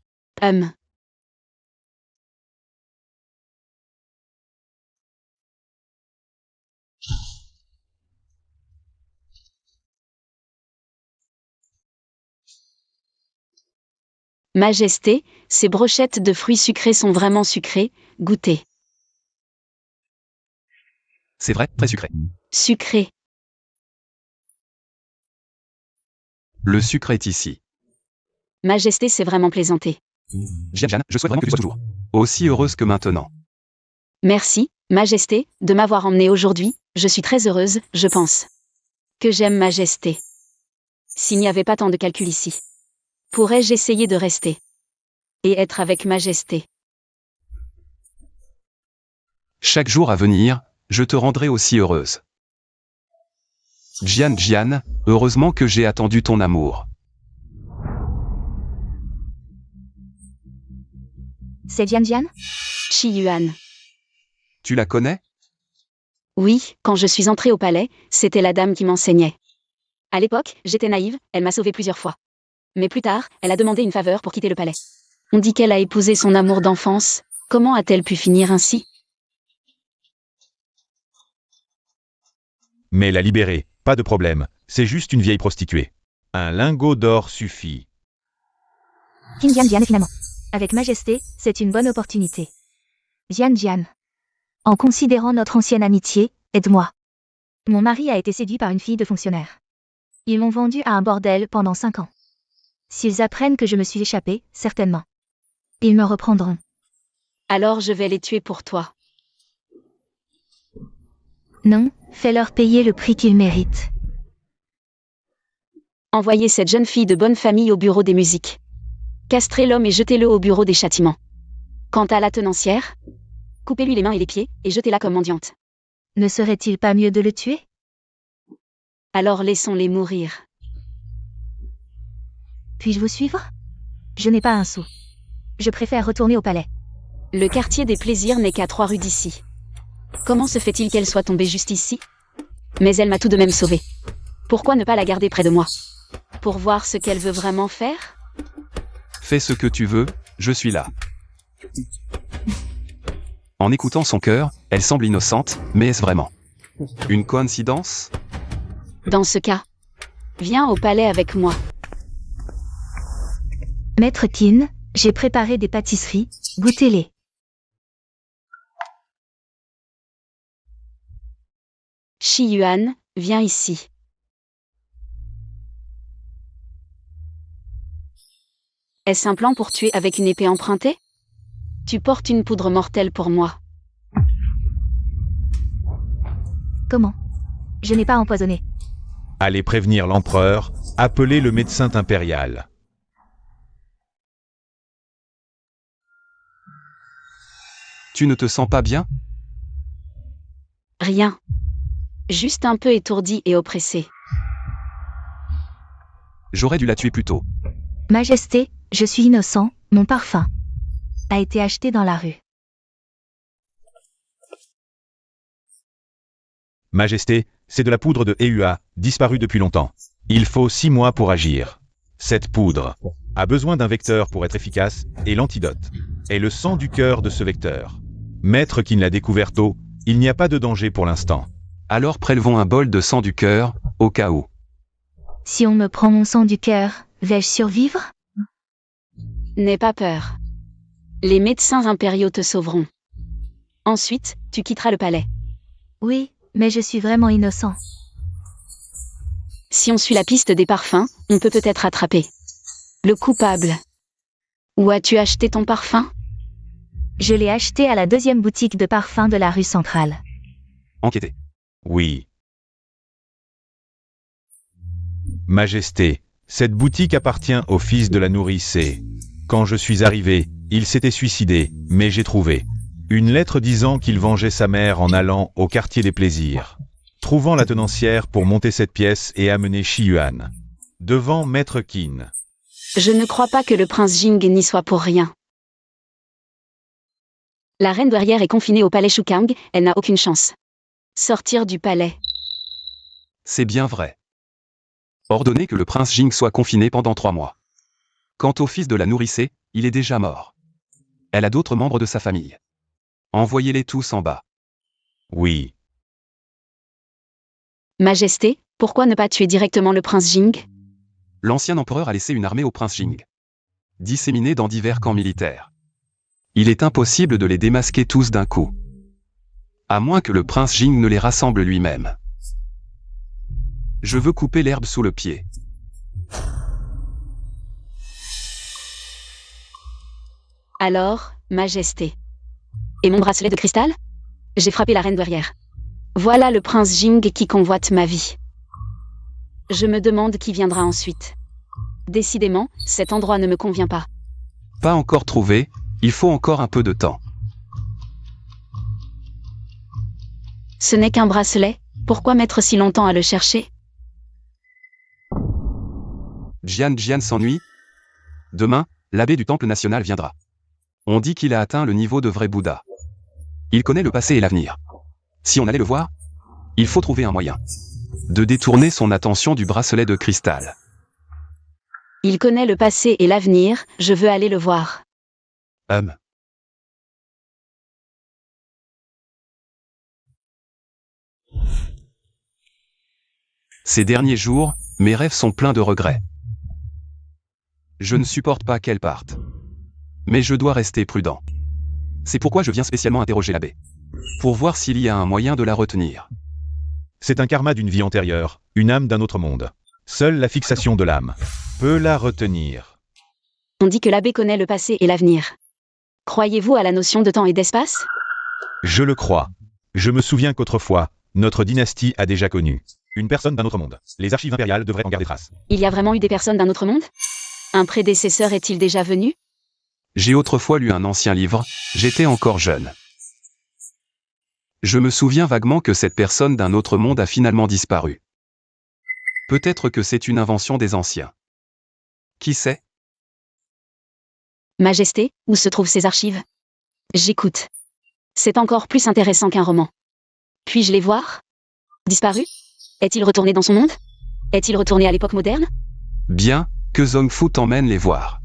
Majesté, ces brochettes de fruits sucrés sont vraiment sucrées, goûtez. C'est vrai, très sucré. Sucré. Le sucre est ici. Majesté, c'est vraiment plaisanté. Jian, je souhaite vraiment que tu sois toujours aussi heureuse que maintenant. Merci, Majesté, de m'avoir emmenée aujourd'hui, je suis très heureuse, je pense. Que j'aime Majesté. S'il n'y avait pas tant de calculs ici. Pourrais-je essayer de rester et être avec Majesté? Chaque jour à venir, je te rendrai aussi heureuse. Jian, heureusement que j'ai attendu ton amour. C'est Jian? Chi Yuan. Tu la connais? Oui, quand je suis entrée au palais, c'était la dame qui m'enseignait. À l'époque, j'étais naïve, elle m'a sauvée plusieurs fois. Mais plus tard, elle a demandé une faveur pour quitter le palais. On dit qu'elle a épousé son amour d'enfance. Comment a-t-elle pu finir ainsi? Mais la libérer, pas de problème, c'est juste une vieille prostituée. Un lingot d'or suffit. Qin Jian finalement. Avec Majesté, c'est une bonne opportunité. Jian. En considérant notre ancienne amitié, aide-moi. Mon mari a été séduit par une fille de fonctionnaire. Ils m'ont vendu à un bordel pendant 5 ans. S'ils apprennent que je me suis échappée, certainement. Ils me reprendront. Alors je vais les tuer pour toi. Non, fais-leur payer le prix qu'ils méritent. Envoyez cette jeune fille de bonne famille au bureau des musiques. Castrez l'homme et jetez-le au bureau des châtiments. Quant à la tenancière, coupez-lui les mains et les pieds, et jetez-la comme mendiante. Ne serait-il pas mieux de le tuer? Alors laissons-les mourir. Puis-je vous suivre? Je n'ai pas un sou. Je préfère retourner au palais. Le quartier des plaisirs n'est qu'à 3 rues d'ici. Comment se fait-il qu'elle soit tombée juste ici? Mais elle m'a tout de même sauvée. Pourquoi ne pas la garder près de moi? Pour voir ce qu'elle veut vraiment faire? Fais ce que tu veux, je suis là. En écoutant son cœur, elle semble innocente, mais est-ce vraiment une coïncidence? Dans ce cas, viens au palais avec moi. Maître Qin, j'ai préparé des pâtisseries, goûtez-les. Shi Yuan, viens ici. Est-ce un plan pour tuer avec une épée empruntée? Tu portes une poudre mortelle pour moi. Comment? Je n'ai pas empoisonné. Allez prévenir l'empereur, appelez le médecin impérial. Tu ne te sens pas bien? Rien. Juste un peu étourdi et oppressé. J'aurais dû la tuer plus tôt. Majesté, je suis innocent, mon parfum a été acheté dans la rue. Majesté, c'est de la poudre de EUA, disparue depuis longtemps. Il faut 6 mois pour agir. Cette poudre a besoin d'un vecteur pour être efficace, et l'antidote est le sang du cœur de ce vecteur. Maître Qin l'a découvert tôt, il n'y a pas de danger pour l'instant. Alors prélevons un bol de sang du cœur, au cas où. Si on me prend mon sang du cœur, vais-je survivre? N'aie pas peur. Les médecins impériaux te sauveront. Ensuite, tu quitteras le palais. Oui, mais je suis vraiment innocent. Si on suit la piste des parfums, on peut peut-être attraper le coupable. Où as-tu acheté ton parfum? Je l'ai acheté à la 2e boutique de parfums de la rue centrale. Enquêtez. Oui. Majesté, cette boutique appartient au fils de la nourrice et, quand je suis arrivé, il s'était suicidé, mais j'ai trouvé une lettre disant qu'il vengeait sa mère en allant au quartier des plaisirs, trouvant la tenancière pour monter cette pièce et amener Shi Yuan devant Maître Qin. Je ne crois pas que le prince Jing n'y soit pour rien. La reine douairière est confinée au palais Shukang, elle n'a aucune chance. Sortir du palais. C'est bien vrai. Ordonnez que le prince Jing soit confiné pendant 3 mois. Quant au fils de la nourrice, il est déjà mort. Elle a d'autres membres de sa famille. Envoyez-les tous en bas. Oui. Majesté, pourquoi ne pas tuer directement le prince Jing? L'ancien empereur a laissé une armée au prince Jing, disséminée dans divers camps militaires. Il est impossible de les démasquer tous d'un coup. À moins que le prince Jing ne les rassemble lui-même. Je veux couper l'herbe sous le pied. Alors, Majesté. Et mon bracelet de cristal? J'ai frappé la reine douairière. Voilà le prince Jing qui convoite ma vie. Je me demande qui viendra ensuite. Décidément, cet endroit ne me convient pas. Pas encore trouvé, il faut encore un peu de temps. Ce n'est qu'un bracelet, pourquoi mettre si longtemps à le chercher? Jian s'ennuie. Demain, l'abbé du temple national viendra. On dit qu'il a atteint le niveau de vrai Bouddha. Il connaît le passé et l'avenir. Si on allait le voir, il faut trouver un moyen de détourner son attention du bracelet de cristal. Il connaît le passé et l'avenir, je veux aller le voir. Ces derniers jours, mes rêves sont pleins de regrets. Je ne supporte pas qu'elle parte. Mais je dois rester prudent. C'est pourquoi je viens spécialement interroger l'abbé. Pour voir s'il y a un moyen de la retenir. C'est un karma d'une vie antérieure, une âme d'un autre monde. Seule la fixation de l'âme peut la retenir. On dit que l'abbé connaît le passé et l'avenir. Croyez-vous à la notion de temps et d'espace? Je le crois. Je me souviens qu'autrefois, notre dynastie a déjà connu une personne d'un autre monde. Les archives impériales devraient en garder trace. Il y a vraiment eu des personnes d'un autre monde? Un prédécesseur est-il déjà venu? J'ai autrefois lu un ancien livre, j'étais encore jeune. Je me souviens vaguement que cette personne d'un autre monde a finalement disparu. Peut-être que c'est une invention des anciens. Qui sait? Majesté, où se trouvent ces archives? J'écoute. C'est encore plus intéressant qu'un roman. Puis-je les voir? Disparu? Est-il retourné dans son monde? Est-il retourné à l'époque moderne? Bien, que Zongfu t'emmène les voir.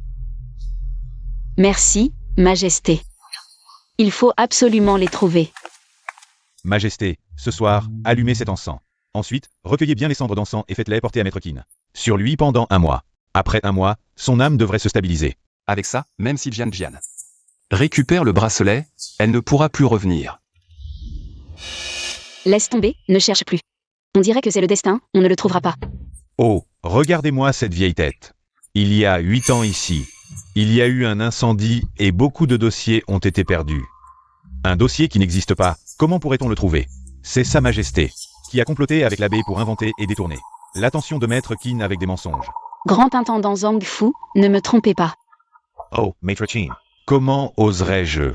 Merci, Majesté. Il faut absolument les trouver. Majesté, ce soir, allumez cet encens. Ensuite, recueillez bien les cendres d'encens et faites-les porter à Maître Qin. Sur lui pendant 1 mois. Après 1 mois, son âme devrait se stabiliser. Avec ça, même si Jian récupère le bracelet, elle ne pourra plus revenir. Laisse tomber, ne cherche plus. On dirait que c'est le destin, on ne le trouvera pas. Oh, regardez-moi cette vieille tête. Il y a 8 ans ici, il y a eu un incendie et beaucoup de dossiers ont été perdus. Un dossier qui n'existe pas, comment pourrait-on le trouver? C'est Sa Majesté, qui a comploté avec l'abbé pour inventer et détourner l'attention de Maître Qin avec des mensonges. Grand intendant Zongfu, ne me trompez pas. Oh, Maître Qin. Comment oserais-je?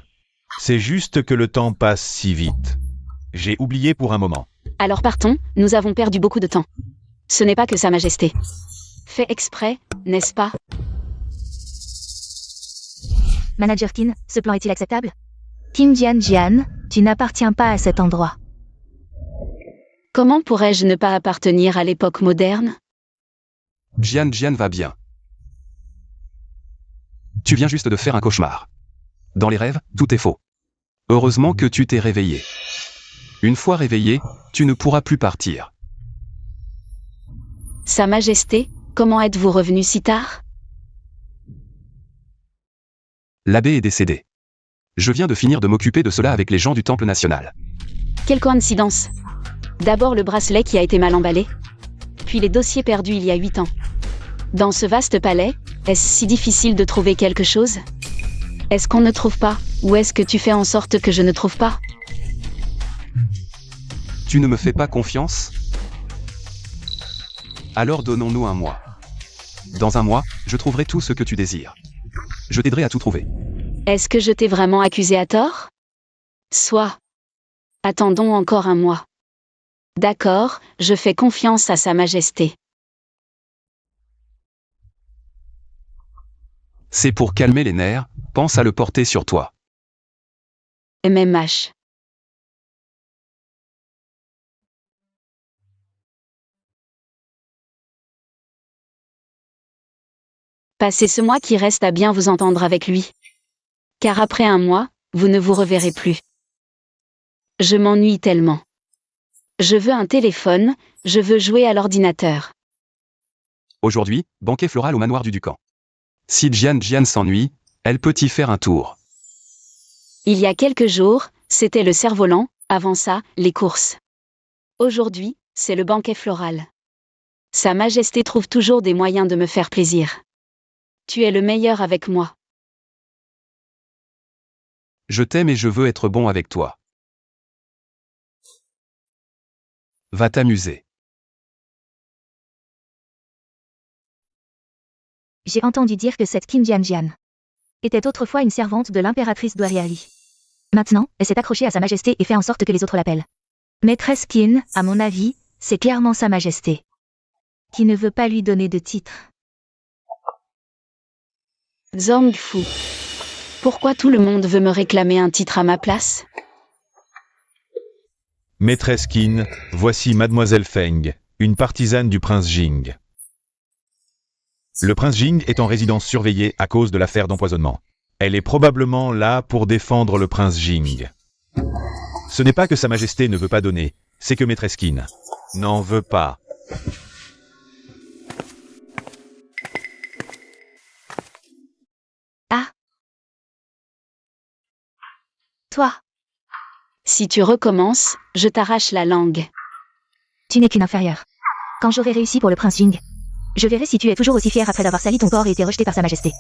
C'est juste que le temps passe si vite. J'ai oublié pour un moment. Alors partons, nous avons perdu beaucoup de temps. Ce n'est pas que Sa Majesté. Fait exprès, n'est-ce pas? Manager Qin, ce plan est-il acceptable? Qin Jian, tu n'appartiens pas à cet endroit. Comment pourrais-je ne pas appartenir à l'époque moderne? Jian va bien. Tu viens juste de faire un cauchemar. Dans les rêves, tout est faux. Heureusement que tu t'es réveillé. Une fois réveillé, tu ne pourras plus partir. Sa Majesté, comment êtes-vous revenu si tard? L'abbé est décédé. Je viens de finir de m'occuper de cela avec les gens du Temple national. Quelle coïncidence! D'abord le bracelet qui a été mal emballé, puis les dossiers perdus il y a 8 ans. Dans ce vaste palais, est-ce si difficile de trouver quelque chose? Est-ce qu'on ne trouve pas, ou est-ce que tu fais en sorte que je ne trouve pas? Tu ne me fais pas confiance? Alors donnons-nous 1 mois. Dans 1 mois, je trouverai tout ce que tu désires. Je t'aiderai à tout trouver. Est-ce que je t'ai vraiment accusé à tort? Soit. Attendons encore 1 mois. D'accord, je fais confiance à Sa Majesté. C'est pour calmer les nerfs, pense à le porter sur toi. MMH. Passez ce mois qui reste à bien vous entendre avec lui. Car après 1 mois, vous ne vous reverrez plus. Je m'ennuie tellement. Je veux un téléphone, je veux jouer à l'ordinateur. Aujourd'hui, banquet floral au manoir du Ducan. Si Jian s'ennuie, elle peut y faire un tour. Il y a quelques jours, c'était le cerf-volant, avant ça, les courses. Aujourd'hui, c'est le banquet floral. Sa Majesté trouve toujours des moyens de me faire plaisir. Tu es le meilleur avec moi. Je t'aime et je veux être bon avec toi. Va t'amuser. J'ai entendu dire que cette Qin Jian était autrefois une servante de l'impératrice Doueriali. Maintenant, elle s'est accrochée à Sa Majesté et fait en sorte que les autres l'appellent. Maîtresse Qin, à mon avis, c'est clairement Sa Majesté, qui ne veut pas lui donner de titre. Zongfu. Pourquoi tout le monde veut me réclamer un titre à ma place? Maîtresse Qin, voici Mademoiselle Feng, une partisane du prince Jing. Le prince Jing est en résidence surveillée à cause de l'affaire d'empoisonnement. Elle est probablement là pour défendre le prince Jing. Ce n'est pas que Sa Majesté ne veut pas donner, c'est que Maîtresse Qin n'en veut pas. Ah. Toi. Si tu recommences, je t'arrache la langue. Tu n'es qu'une inférieure. Quand j'aurai réussi pour le prince Jing, Je verrai si tu es toujours aussi fière après d'avoir sali ton corps et été rejetée par Sa Majesté.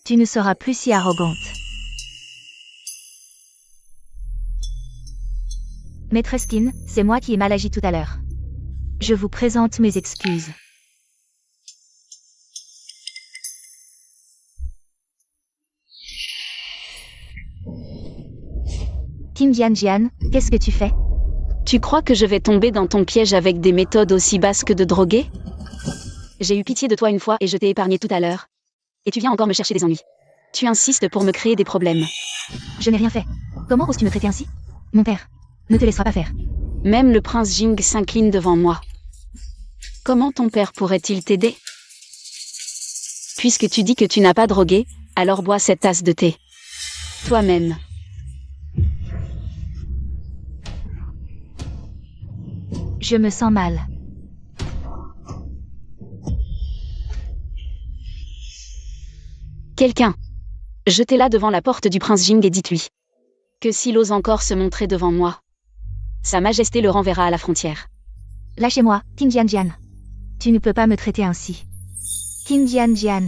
Tu ne seras plus si arrogante. Maîtresse Qin, c'est moi qui ai mal agi tout à l'heure. Je vous présente mes excuses. Qin Jianjian, qu'est-ce que tu fais? Tu crois que je vais tomber dans ton piège avec des méthodes aussi basses que de droguer? J'ai eu pitié de toi une fois et je t'ai épargné tout à l'heure. Et tu viens encore me chercher des ennuis. Tu insistes pour me créer des problèmes. Je n'ai rien fait. Comment oses-tu me traiter ainsi? Mon père ne te laissera pas faire. Même le prince Jing s'incline devant moi. Comment ton père pourrait-il t'aider? Puisque tu dis que tu n'as pas drogué, alors bois cette tasse de thé. Toi-même. Je me sens mal. Quelqu'un. Jetez-la devant la porte du prince Jing et dites-lui que s'il ose encore se montrer devant moi, Sa Majesté le renverra à la frontière. Lâchez-moi, Qin Jianjian. Tu ne peux pas me traiter ainsi. Qin Jianjian.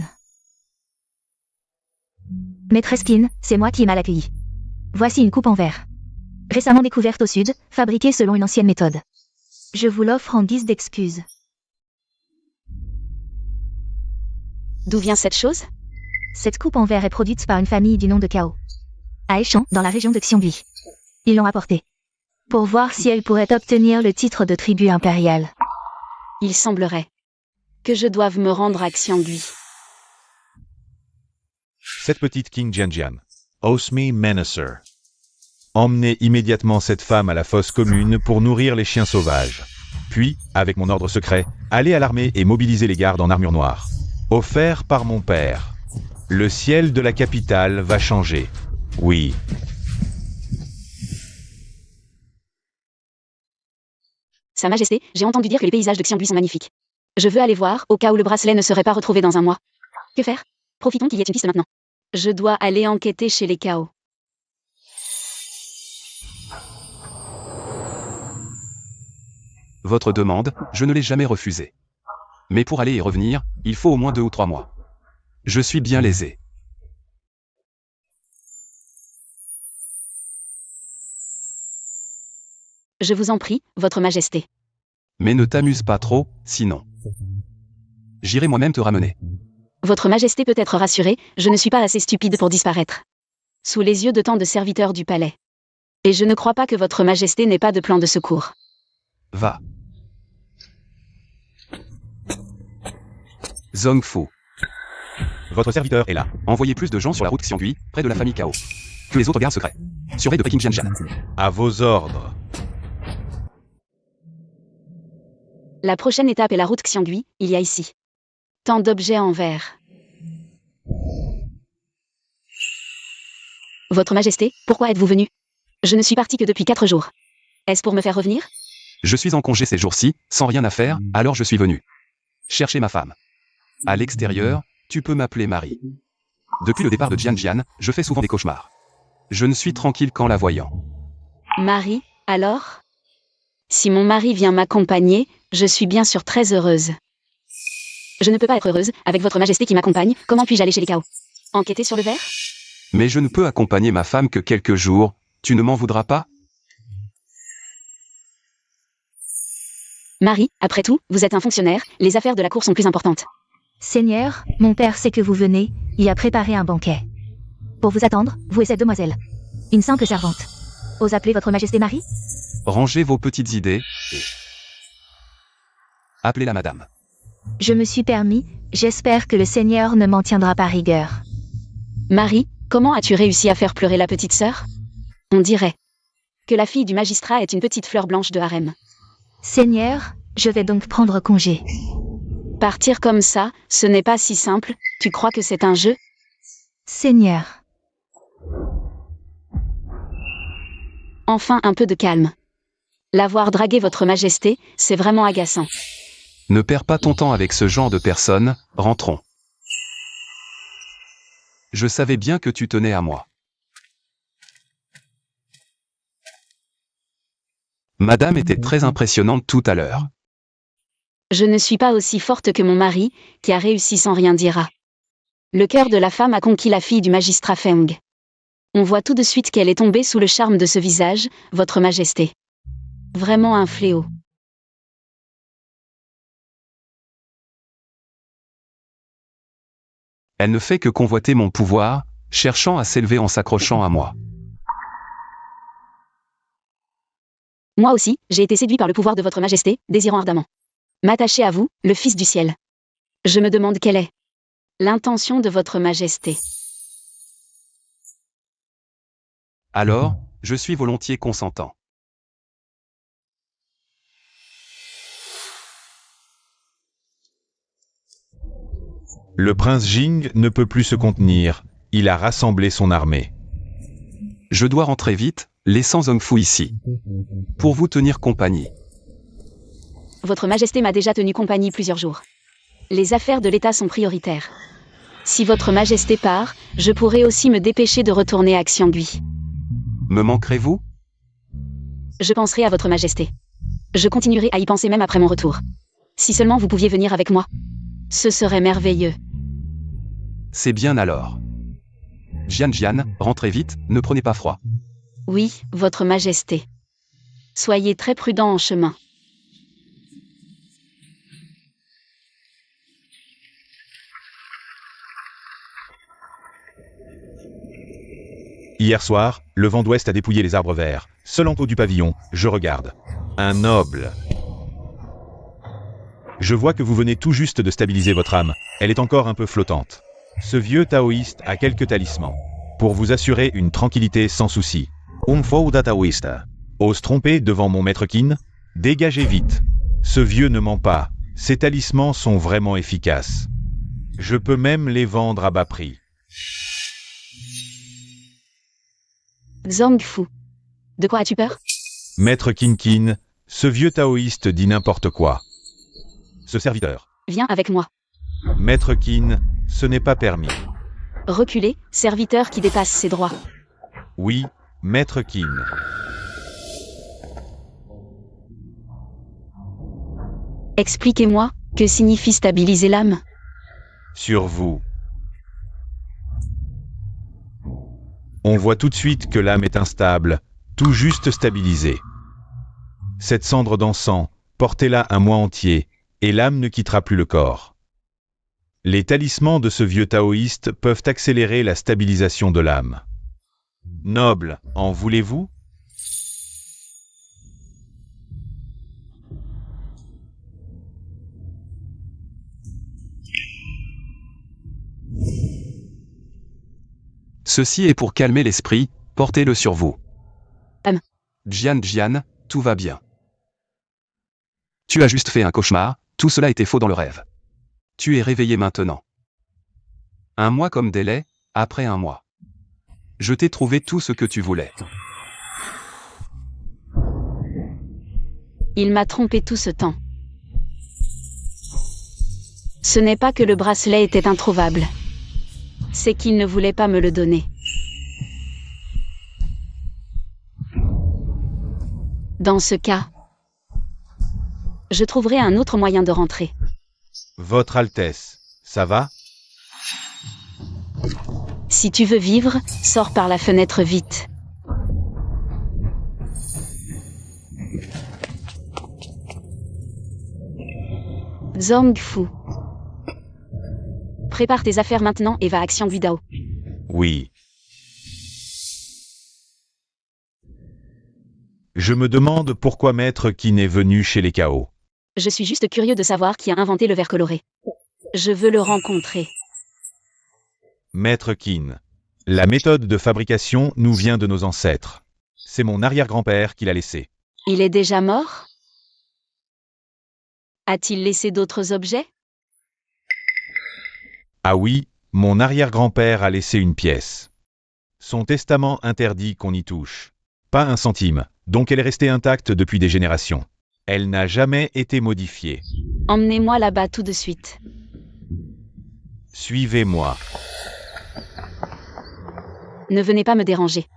Maîtresse Qin, c'est moi qui ai mal accueilli. Voici une coupe en verre. Récemment découverte au sud, fabriquée selon une ancienne méthode. Je vous l'offre en guise d'excuse. D'où vient cette chose? Cette coupe en verre est produite par une famille du nom de Cao. À Échan, dans la région de Xiongui. Ils l'ont apportée pour voir si elle pourrait obtenir le titre de tribu impériale. Il semblerait que je doive me rendre à Xiongui. Cette petite King Jianjian. Osmi Menacer. Emmenez immédiatement cette femme à la fosse commune pour nourrir les chiens sauvages. Puis, avec mon ordre secret, allez à l'armée et mobilisez les gardes en armure noire. Offert par mon père. Le ciel de la capitale va changer. Oui. Sa Majesté, j'ai entendu dire que les paysages de Xiongui sont magnifiques. Je veux aller voir, au cas où le bracelet ne serait pas retrouvé dans un mois. Que faire? Profitons qu'il y ait une piste maintenant. Je dois aller enquêter chez les Cao. Votre demande, je ne l'ai jamais refusée. Mais pour aller et revenir, il faut au moins 2 ou 3 mois. Je suis bien lésé. Je vous en prie, Votre Majesté. Mais ne t'amuse pas trop, sinon. J'irai moi-même te ramener. Votre Majesté peut être rassurée, je ne suis pas assez stupide pour disparaître sous les yeux de tant de serviteurs du palais. Et je ne crois pas que Votre Majesté n'ait pas de plan de secours. Va. Zhongfu. Votre serviteur est là. Envoyez plus de gens sur la route Xiongui, près de la famille Cao. Que les autres gardes secrets surveillent de Peking Jianjian. À vos ordres. La prochaine étape est la route Xiongui, il y a ici tant d'objets en verre. Votre Majesté, pourquoi êtes-vous venu? Je ne suis parti que depuis 4 jours. Est-ce pour me faire revenir? Je suis en congé ces jours-ci, sans rien à faire, alors je suis venu chercher ma femme. À l'extérieur, tu peux m'appeler Marie. Depuis le départ de Jianjian, je fais souvent des cauchemars. Je ne suis tranquille qu'en la voyant. Marie, alors? Si mon mari vient m'accompagner, je suis bien sûr très heureuse. Je ne peux pas être heureuse, avec Votre Majesté qui m'accompagne, comment puis-je aller chez les Cao? Enquêter sur le verre? Mais je ne peux accompagner ma femme que quelques jours, tu ne m'en voudras pas? Marie, après tout, vous êtes un fonctionnaire, les affaires de la cour sont plus importantes. Seigneur, mon père sait que vous venez, il a préparé un banquet. Pour vous attendre, vous et cette demoiselle. Une simple servante. Ose appeler Votre Majesté Marie? Rangez vos petites idées, et... appelez-la madame. Je me suis permis, j'espère que le Seigneur ne m'en tiendra pas rigueur. Marie, comment as-tu réussi à faire pleurer la petite sœur? On dirait que la fille du magistrat est une petite fleur blanche de harem. Seigneur, je vais donc prendre congé. Partir comme ça, ce n'est pas si simple, tu crois que c'est un jeu? Seigneur. Enfin un peu de calme. L'avoir dragué Votre Majesté, c'est vraiment agaçant. Ne perds pas ton temps avec ce genre de personnes, rentrons. Je savais bien que tu tenais à moi. Madame était très impressionnante tout à l'heure. Je ne suis pas aussi forte que mon mari, qui a réussi sans rien dire. Le cœur de la femme a conquis la fille du magistrat Feng. On voit tout de suite qu'elle est tombée sous le charme de ce visage, Votre Majesté. Vraiment un fléau. Elle ne fait que convoiter mon pouvoir, cherchant à s'élever en s'accrochant à moi. Moi aussi, j'ai été séduit par le pouvoir de Votre Majesté, désirant ardemment m'attacher à vous, le Fils du ciel. Je me demande quelle est l'intention de Votre Majesté. Alors, je suis volontiers consentant. Le prince Jing ne peut plus se contenir, il a rassemblé son armée. Je dois rentrer vite, laissant Zhongfu ici. Pour vous tenir compagnie. Votre Majesté m'a déjà tenu compagnie plusieurs jours. Les affaires de l'État sont prioritaires. Si Votre Majesté part, je pourrai aussi me dépêcher de retourner à Xiangui. Me manquerez-vous? Je penserai à Votre Majesté. Je continuerai à y penser même après mon retour. Si seulement vous pouviez venir avec moi. Ce serait merveilleux. C'est bien alors. Jian, rentrez vite, ne prenez pas froid. Oui, Votre Majesté. Soyez très prudent en chemin. Hier soir, le vent d'ouest a dépouillé les arbres verts. Seul en haut du pavillon, je regarde. Un noble. Je vois que vous venez tout juste de stabiliser votre âme. Elle est encore un peu flottante. Ce vieux taoïste a quelques talismans. Pour vous assurer une tranquillité sans souci. Taoïsta. Ose tromper devant mon maître Qin? Dégagez vite. Ce vieux ne ment pas. Ces talismans sont vraiment efficaces. Je peux même les vendre à bas prix. Zhongfu. De quoi as-tu peur? Maître Qin, ce vieux taoïste dit n'importe quoi. Ce serviteur. Viens avec moi. Maître Qin, ce n'est pas permis. Reculez, serviteur qui dépasse ses droits. Oui, Maître Qin. Expliquez-moi, que signifie stabiliser l'âme? Sur vous. On voit tout de suite que l'âme est instable, tout juste stabilisée. Cette cendre d'encens, portez-la un mois entier, et l'âme ne quittera plus le corps. Les talismans de ce vieux taoïste peuvent accélérer la stabilisation de l'âme. Noble, en voulez-vous? Ceci est pour calmer l'esprit, portez-le sur vous. Jian, tout va bien. Tu as juste fait un cauchemar, tout cela était faux dans le rêve. Tu es réveillé maintenant. Un mois comme délai, après un mois. Je t'ai trouvé tout ce que tu voulais. Il m'a trompé tout ce temps. Ce n'est pas que le bracelet était introuvable. C'est qu'il ne voulait pas me le donner. Dans ce cas, je trouverai un autre moyen de rentrer. Votre Altesse, ça va? Si tu veux vivre, sors par la fenêtre vite. Zhongfu. Prépare tes affaires maintenant et va à Xiangui Dao. Oui. Je me demande pourquoi Maître Qin est venu chez les Chaos. Je suis juste curieux de savoir qui a inventé le verre coloré. Je veux le rencontrer. Maître Qin. La méthode de fabrication nous vient de nos ancêtres. C'est mon arrière-grand-père qui l'a laissé. Il est déjà mort? A-t-il laissé d'autres objets? Ah oui, mon arrière-grand-père a laissé une pièce. Son testament interdit qu'on y touche. Pas un centime, donc elle est restée intacte depuis des générations. Elle n'a jamais été modifiée. Emmenez-moi là-bas tout de suite. Suivez-moi. Ne venez pas me déranger.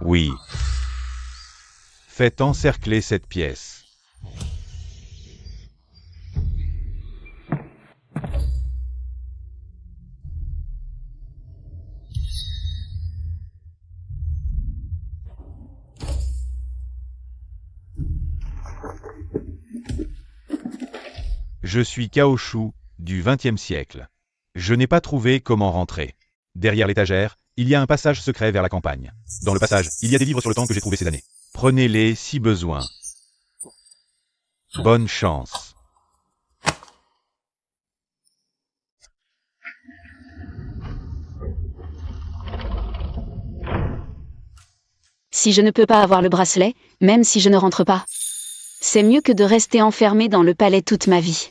Oui. Faites encercler cette pièce. Je suis Kaoshu, du XXe siècle. Je n'ai pas trouvé comment rentrer. Derrière l'étagère, il y a un passage secret vers la campagne. Dans le passage, il y a des livres sur le temps que j'ai trouvé ces années. Prenez-les si besoin. Bonne chance. Si je ne peux pas avoir le bracelet, même si je ne rentre pas, c'est mieux que de rester enfermé dans le palais toute ma vie.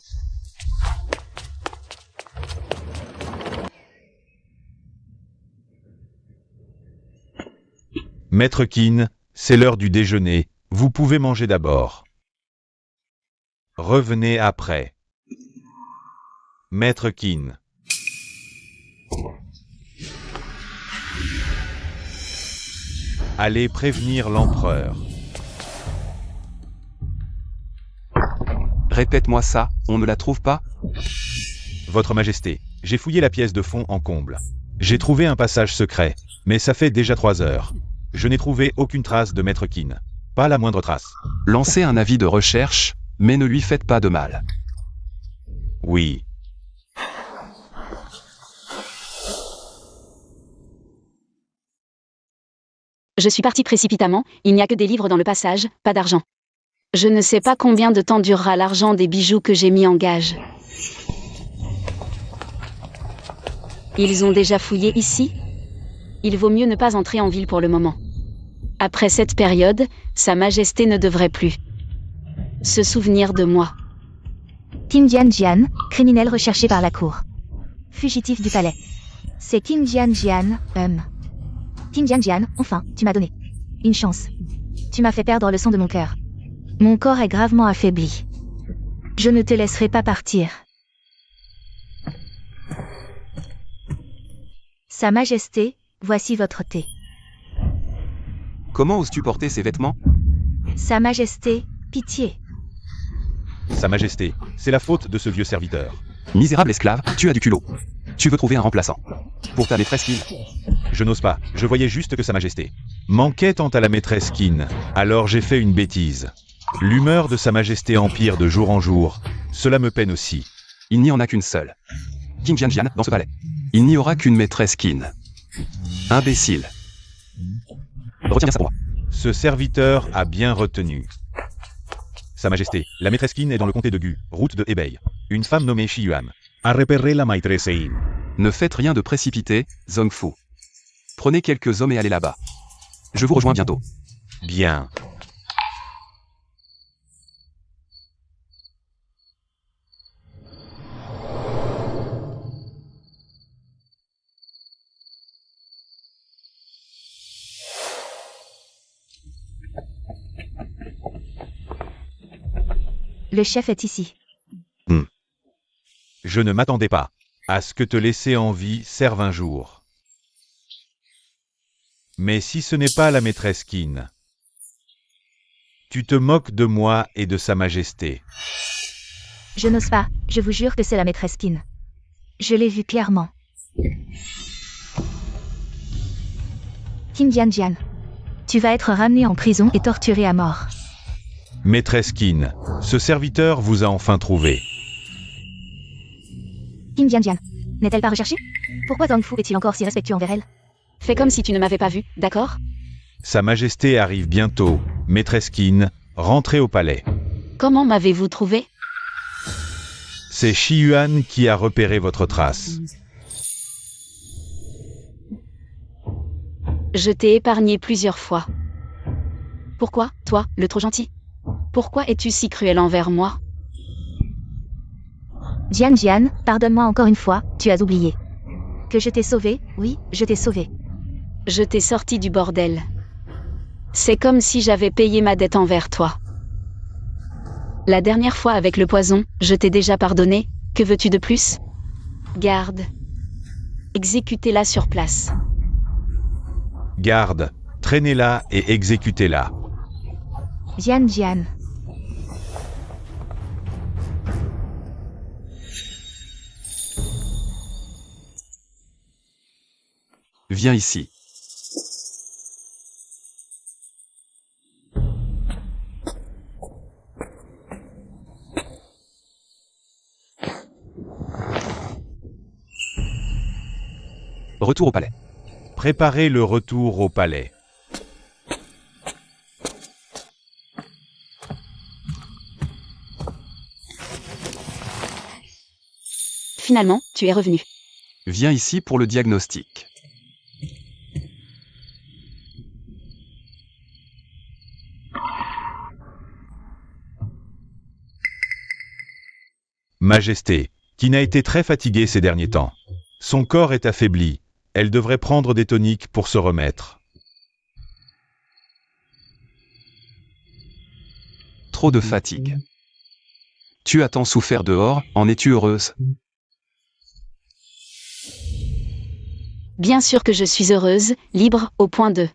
Maître Qin, c'est l'heure du déjeuner, vous pouvez manger d'abord. Revenez après. Maître Qin. Allez prévenir l'empereur. Répète-moi ça, on ne la trouve pas? Votre Majesté, j'ai fouillé la pièce de fond en comble. J'ai trouvé un passage secret, mais ça fait déjà 3 heures. Je n'ai trouvé aucune trace de Maître Qin. Pas la moindre trace. Lancez un avis de recherche, mais ne lui faites pas de mal. Oui. Je suis parti précipitamment, il n'y a que des livres dans le passage, pas d'argent. Je ne sais pas combien de temps durera l'argent des bijoux que j'ai mis en gage. Ils ont déjà fouillé ici? Il vaut mieux ne pas entrer en ville pour le moment. Après cette période, Sa Majesté ne devrait plus se souvenir de moi. Kim Jian, criminel recherché par la cour. Fugitif du palais. C'est Kim Jian. Kim Jian, enfin, tu m'as donné une chance. Tu m'as fait perdre le son de mon cœur. Mon corps est gravement affaibli. Je ne te laisserai pas partir. Sa Majesté, voici votre thé. Comment oses-tu porter ces vêtements? Sa Majesté, pitié. Sa Majesté, c'est la faute de ce vieux serviteur. Misérable esclave, tu as du culot. Tu veux trouver un remplaçant. Pour ta maîtresse Qin. Je n'ose pas, je voyais juste que Sa Majesté manquait tant à la maîtresse Qin, alors j'ai fait une bêtise. L'humeur de Sa Majesté empire de jour en jour, cela me peine aussi. Il n'y en a qu'une seule. Kim Jian dans ce palais. Il n'y aura qu'une maîtresse Qin. Imbécile. Retiens ça pour moi. Ce serviteur a bien retenu. Sa Majesté, la maîtresse Qin est dans le comté de Gu, route de Hebei. Une femme nommée Shi Yuan a repéré la maîtresse Qin. Ne faites rien de précipité, Zhongfu. Prenez quelques hommes et allez là-bas. Je vous rejoins bientôt. Bien. Le chef est ici. Je ne m'attendais pas à ce que te laisser en vie serve un jour. Mais si ce n'est pas la maîtresse Qin, tu te moques de moi et de Sa Majesté. Je n'ose pas, je vous jure que c'est la maîtresse Qin. Je l'ai vue clairement. Kim Jian, tu vas être ramené en prison et torturé à mort. Maîtresse Qin, ce serviteur vous a enfin trouvé. Kim Jian, n'est-elle pas recherchée? Pourquoi Zhongfu est-il encore si respectueux envers elle? Fais comme si tu ne m'avais pas vu, d'accord? Sa Majesté arrive bientôt. Maîtresse Qin, rentrez au palais. Comment m'avez-vous trouvé? C'est Shi Yuan qui a repéré votre trace. Je t'ai épargné plusieurs fois. Pourquoi, toi, le trop gentil? Pourquoi es-tu si cruel envers moi? Jian, pardonne-moi encore une fois, tu as oublié. Que je t'ai sauvé, oui, je t'ai sauvé. Je t'ai sorti du bordel. C'est comme si j'avais payé ma dette envers toi. La dernière fois avec le poison, je t'ai déjà pardonné, que veux-tu de plus? Garde. Exécutez-la sur place. Garde, traînez-la et exécutez-la. Jian. Viens ici. Retour au palais. Préparez le retour au palais. Finalement, tu es revenu. Viens ici pour le diagnostic. Majesté, Kin a été très fatiguée ces derniers temps. Son corps est affaibli. Elle devrait prendre des toniques pour se remettre. Trop de fatigue. Tu as tant souffert dehors, en es-tu heureuse? Bien sûr que je suis heureuse, libre, au point de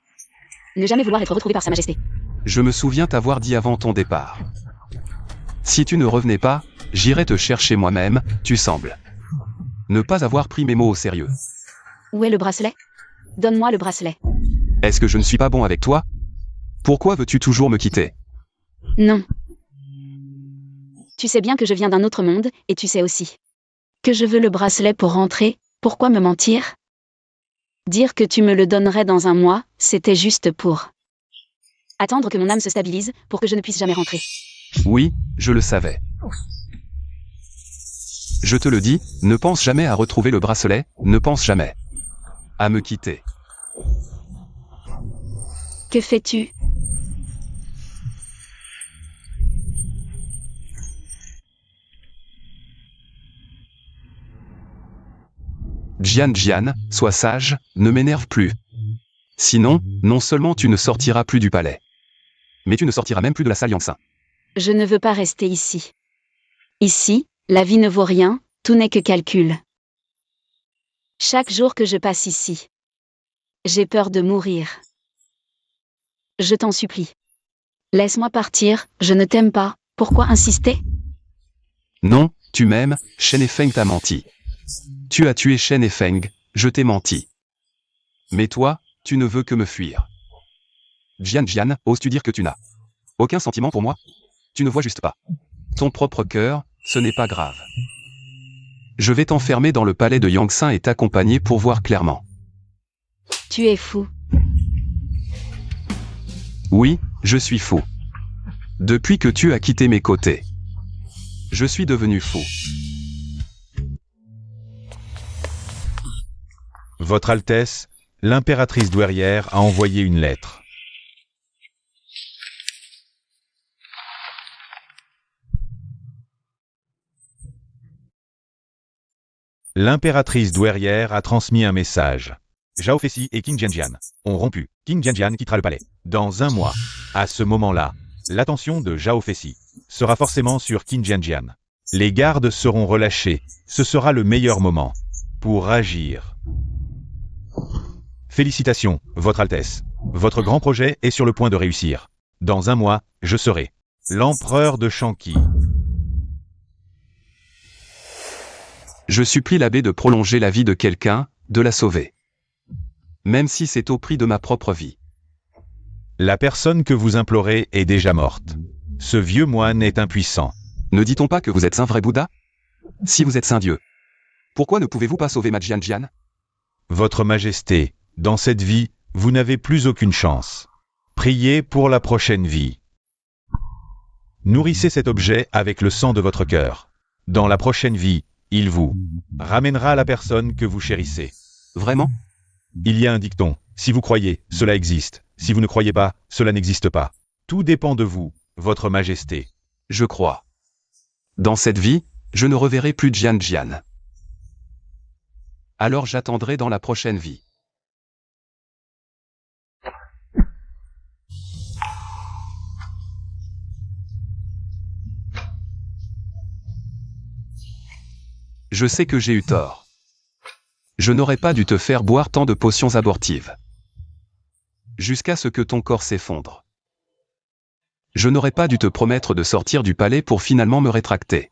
ne jamais vouloir être retrouvée par Sa Majesté. Je me souviens t'avoir dit avant ton départ. Si tu ne revenais pas, j'irais te chercher moi-même, tu sembles ne pas avoir pris mes mots au sérieux. Où est le bracelet? Donne-moi le bracelet. Est-ce que je ne suis pas bon avec toi? Pourquoi veux-tu toujours me quitter? Non. Tu sais bien que je viens d'un autre monde, et tu sais aussi que je veux le bracelet pour rentrer. Pourquoi me mentir? Dire que tu me le donnerais dans un mois, c'était juste pour attendre que mon âme se stabilise, pour que je ne puisse jamais rentrer. Oui, je le savais. Je te le dis, ne pense jamais à retrouver le bracelet, ne pense jamais à me quitter. Que fais-tu? Jian, sois sage, ne m'énerve plus. Sinon, non seulement tu ne sortiras plus du palais, mais tu ne sortiras même plus de la salle Yangtze. Je ne veux pas rester ici. Ici, la vie ne vaut rien, tout n'est que calcul. Chaque jour que je passe ici, j'ai peur de mourir. Je t'en supplie. Laisse-moi partir, je ne t'aime pas, pourquoi insister? Non, tu m'aimes, Shen et Feng t'a menti. Tu as tué Shen et Feng, je t'ai menti. Mais toi, tu ne veux que me fuir. Jian, oses-tu dire que tu n'as aucun sentiment pour moi? Tu ne vois juste pas ton propre cœur, ce n'est pas grave. Je vais t'enfermer dans le palais de Yangtze et t'accompagner pour voir clairement. Tu es fou. Oui, je suis fou. Depuis que tu as quitté mes côtés, je suis devenu fou. Votre Altesse, l'impératrice douairière a envoyé une lettre. L'impératrice douairière a transmis un message. Zhao Feici et Qin Jianjian ont rompu. Qin Jianjian quittera le palais dans un mois. À ce moment-là, l'attention de Zhao Feici sera forcément sur Qin Jianjian. Les gardes seront relâchés. Ce sera le meilleur moment pour agir. Félicitations, Votre Altesse. Votre grand projet est sur le point de réussir. Dans un mois, je serai l'empereur de Shanqi. Je supplie l'abbé de prolonger la vie de quelqu'un, de la sauver. Même si c'est au prix de ma propre vie. La personne que vous implorez est déjà morte. Ce vieux moine est impuissant. Ne dit-on pas que vous êtes un vrai Bouddha? Si vous êtes un dieu, pourquoi ne pouvez-vous pas sauver ma Jian? Votre Majesté, dans cette vie, vous n'avez plus aucune chance. Priez pour la prochaine vie. Nourrissez cet objet avec le sang de votre cœur. Dans la prochaine vie, il vous ramènera la personne que vous chérissez. Vraiment? Il y a un dicton, si vous croyez, cela existe. Si vous ne croyez pas, cela n'existe pas. Tout dépend de vous, Votre Majesté. Je crois. Dans cette vie, je ne reverrai plus Jian. Alors j'attendrai dans la prochaine vie. Je sais que j'ai eu tort. Je n'aurais pas dû te faire boire tant de potions abortives. Jusqu'à ce que ton corps s'effondre. Je n'aurais pas dû te promettre de sortir du palais pour finalement me rétracter.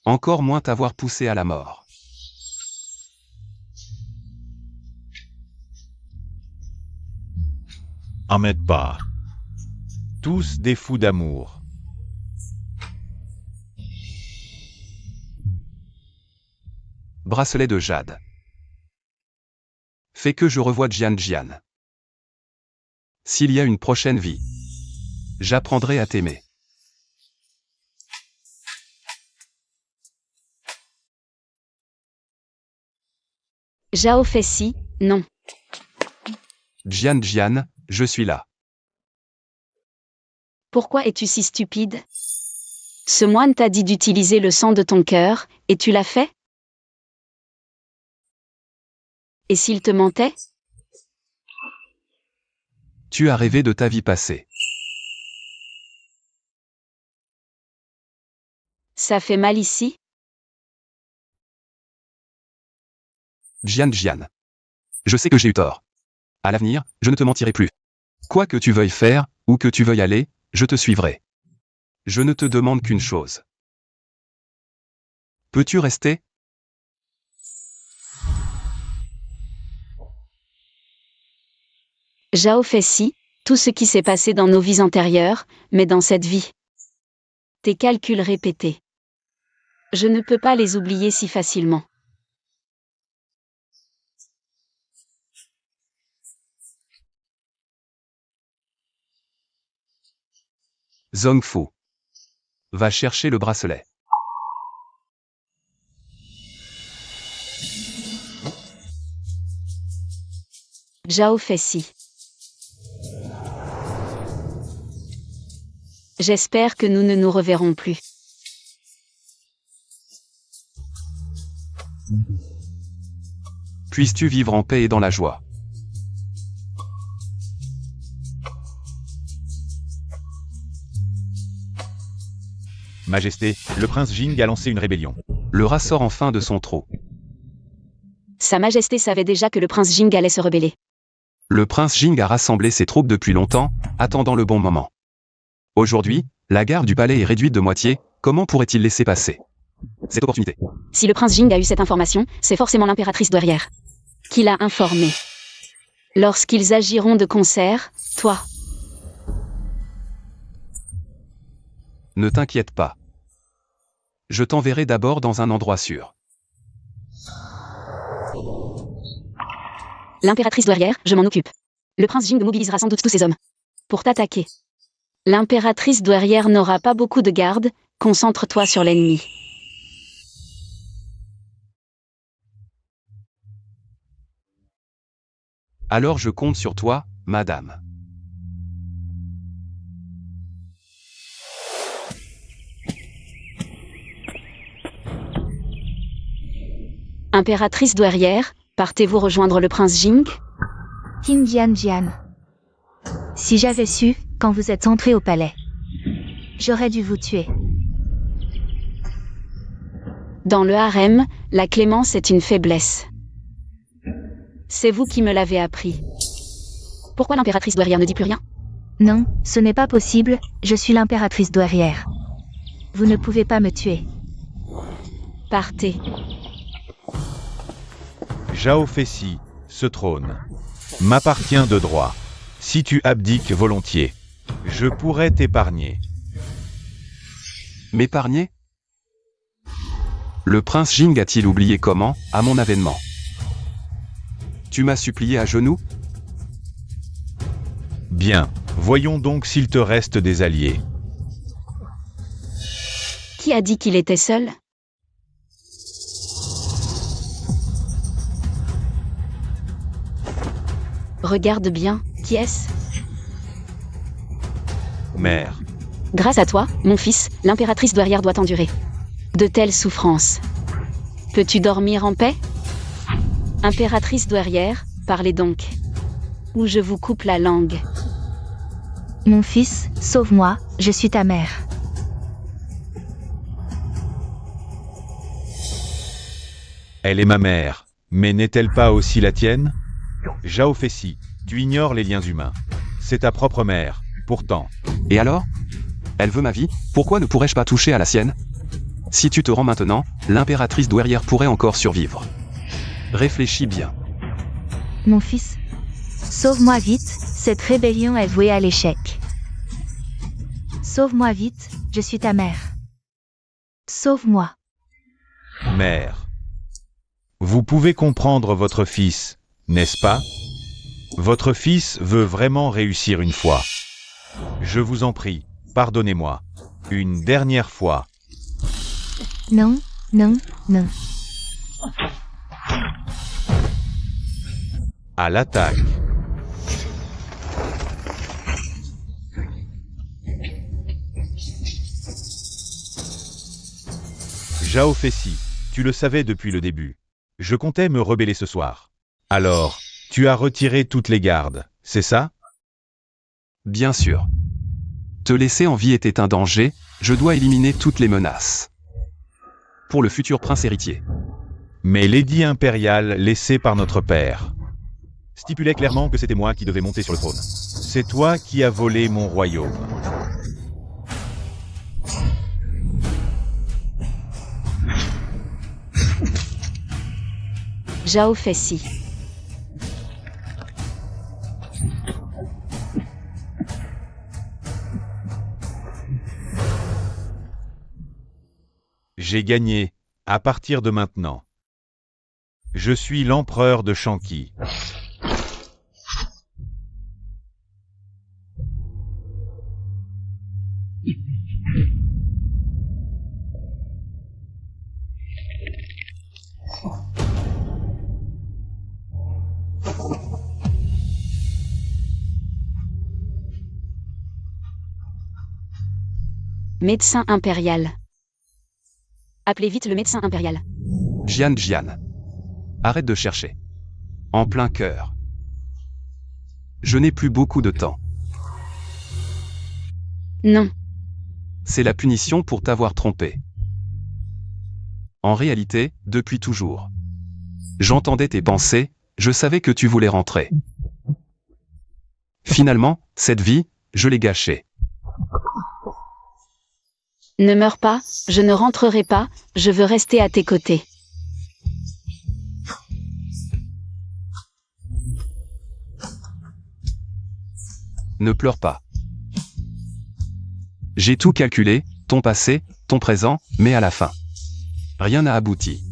Encore moins t'avoir poussé à la mort. Ahmed Ba. Tous des fous d'amour. Bracelet de jade. Fais que je revoie Jian Jian. S'il y a une prochaine vie, j'apprendrai à t'aimer. Zhao Fei, non. Jian Jian, je suis là. Pourquoi es-tu si stupide? Ce moine t'a dit d'utiliser le sang de ton cœur, et tu l'as fait? Et s'il te mentait? Tu as rêvé de ta vie passée. Ça fait mal ici? Jian Jian. Je sais que j'ai eu tort. À l'avenir, je ne te mentirai plus. Quoi que tu veuilles faire, où que tu veuilles aller, je te suivrai. Je ne te demande qu'une chose. Peux-tu rester? Zhao Fei, tout ce qui s'est passé dans nos vies antérieures, mais dans cette vie. Tes calculs répétés. Je ne peux pas les oublier si facilement. Zhong Fu. Va chercher le bracelet. Zhao Fei. J'espère que nous ne nous reverrons plus. Puisses-tu vivre en paix et dans la joie. Majesté, le prince Jing a lancé une rébellion. Le rat sort enfin de son trou. Sa Majesté savait déjà que le prince Jing allait se rebeller. Le prince Jing a rassemblé ses troupes depuis longtemps, attendant le bon moment. Aujourd'hui, la gare du palais est réduite de moitié, comment pourrait-il laisser passer cette opportunité? Si le prince Jing a eu cette information, c'est forcément l'impératrice douairière qui l'a informé. Lorsqu'ils agiront de concert, toi. Ne t'inquiète pas. Je t'enverrai d'abord dans un endroit sûr. L'impératrice douairière, je m'en occupe. Le prince Jing mobilisera sans doute tous ses hommes pour t'attaquer. L'impératrice douairière n'aura pas beaucoup de gardes, concentre-toi sur l'ennemi. Alors je compte sur toi, madame. Impératrice douairière, partez-vous rejoindre le prince Jing? Qin Jian Jian. Si j'avais su, quand vous êtes entré au palais, j'aurais dû vous tuer. Dans le harem, la clémence est une faiblesse. C'est vous qui me l'avez appris. Pourquoi l'impératrice douairière ne dit plus rien? Non, ce n'est pas possible, je suis l'impératrice douairière. Vous ne pouvez pas me tuer. Partez. Zhao Fei, ce trône m'appartient de droit. Si tu abdiques volontiers, je pourrais t'épargner. M'épargner? Le prince Jing a-t-il oublié comment, à mon avènement? Tu m'as supplié à genoux? Bien, voyons donc s'il te reste des alliés. Qui a dit qu'il était seul? Regarde bien, qui est-ce? Mère, Grâce à toi, mon fils, l'impératrice douairière doit endurer de telles souffrances. Peux-tu dormir en paix? Impératrice douairière, parlez donc. Ou je vous coupe la langue. Mon fils, sauve-moi, je suis ta mère. elle est ma mère, mais n'est-elle pas aussi la tienne? Zhao Fei, tu ignores les liens humains. C'est ta propre mère, pourtant. Et alors? Elle veut ma vie, pourquoi ne pourrais-je pas toucher à la sienne? Si tu te rends maintenant, l'impératrice douairière pourrait encore survivre. Réfléchis bien. Mon fils, sauve-moi vite, cette rébellion est vouée à l'échec. Sauve-moi vite, je suis ta mère. Sauve-moi. Mère. Vous pouvez comprendre votre fils, n'est-ce pas? Votre fils veut vraiment réussir une fois. Je vous en prie, pardonnez-moi. Une dernière fois. Non, non, non. À l'attaque. Zhao Feici, tu le savais depuis le début. Je comptais me rebeller ce soir. Alors, tu as retiré toutes les gardes, c'est ça? Bien sûr. Te laisser en vie était un danger, je dois éliminer toutes les menaces. Pour le futur prince héritier. Mais l'édit impérial laissé par notre père stipulait clairement que c'était moi qui devais monter sur le trône. C'est toi qui as volé mon royaume. Zhao Feici. J'ai gagné, à partir de maintenant. Je suis l'empereur de Shanqi. Médecin impérial. Appelez vite le médecin impérial. Jian. Arrête de chercher. En plein cœur. Je n'ai plus beaucoup de temps. Non. C'est la punition pour t'avoir trompé. En réalité, depuis toujours. J'entendais tes pensées, je savais que tu voulais rentrer. Finalement, cette vie, je l'ai gâchée. Ne meurs pas, je ne rentrerai pas, je veux rester à tes côtés. Ne pleure pas. J'ai tout calculé, ton passé, ton présent, mais à la fin. Rien n'a abouti.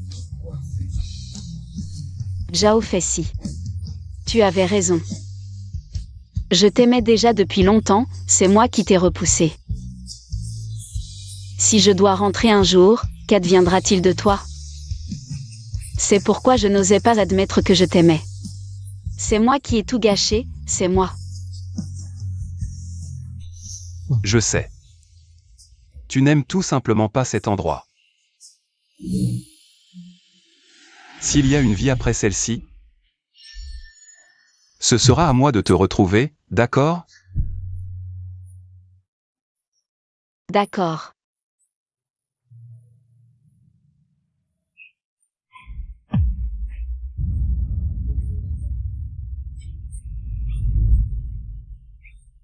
Zhao Feici. Tu avais raison. Je t'aimais déjà depuis longtemps, c'est moi qui t'ai repoussé. Si je dois rentrer un jour, qu'adviendra-t-il de toi? C'est pourquoi je n'osais pas admettre que je t'aimais. C'est moi qui ai tout gâché, c'est moi. Je sais. Tu n'aimes tout simplement pas cet endroit. S'il y a une vie après celle-ci, ce sera à moi de te retrouver, d'accord? D'accord.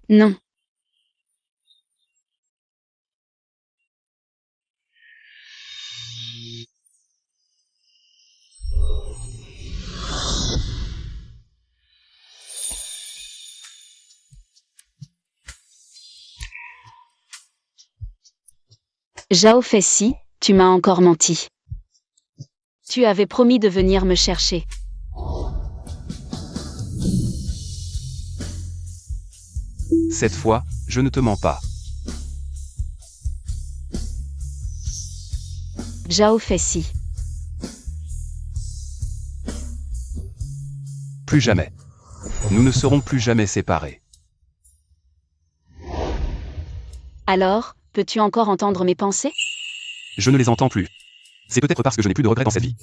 Non. Zhao Feici, tu m'as encore menti. Tu avais promis de venir me chercher. Cette fois, je ne te mens pas. Zhao Feici. Plus jamais. Nous ne serons plus jamais séparés. Alors, peux-tu encore entendre mes pensées? Je ne les entends plus. C'est peut-être parce que je n'ai plus de regrets dans cette vie.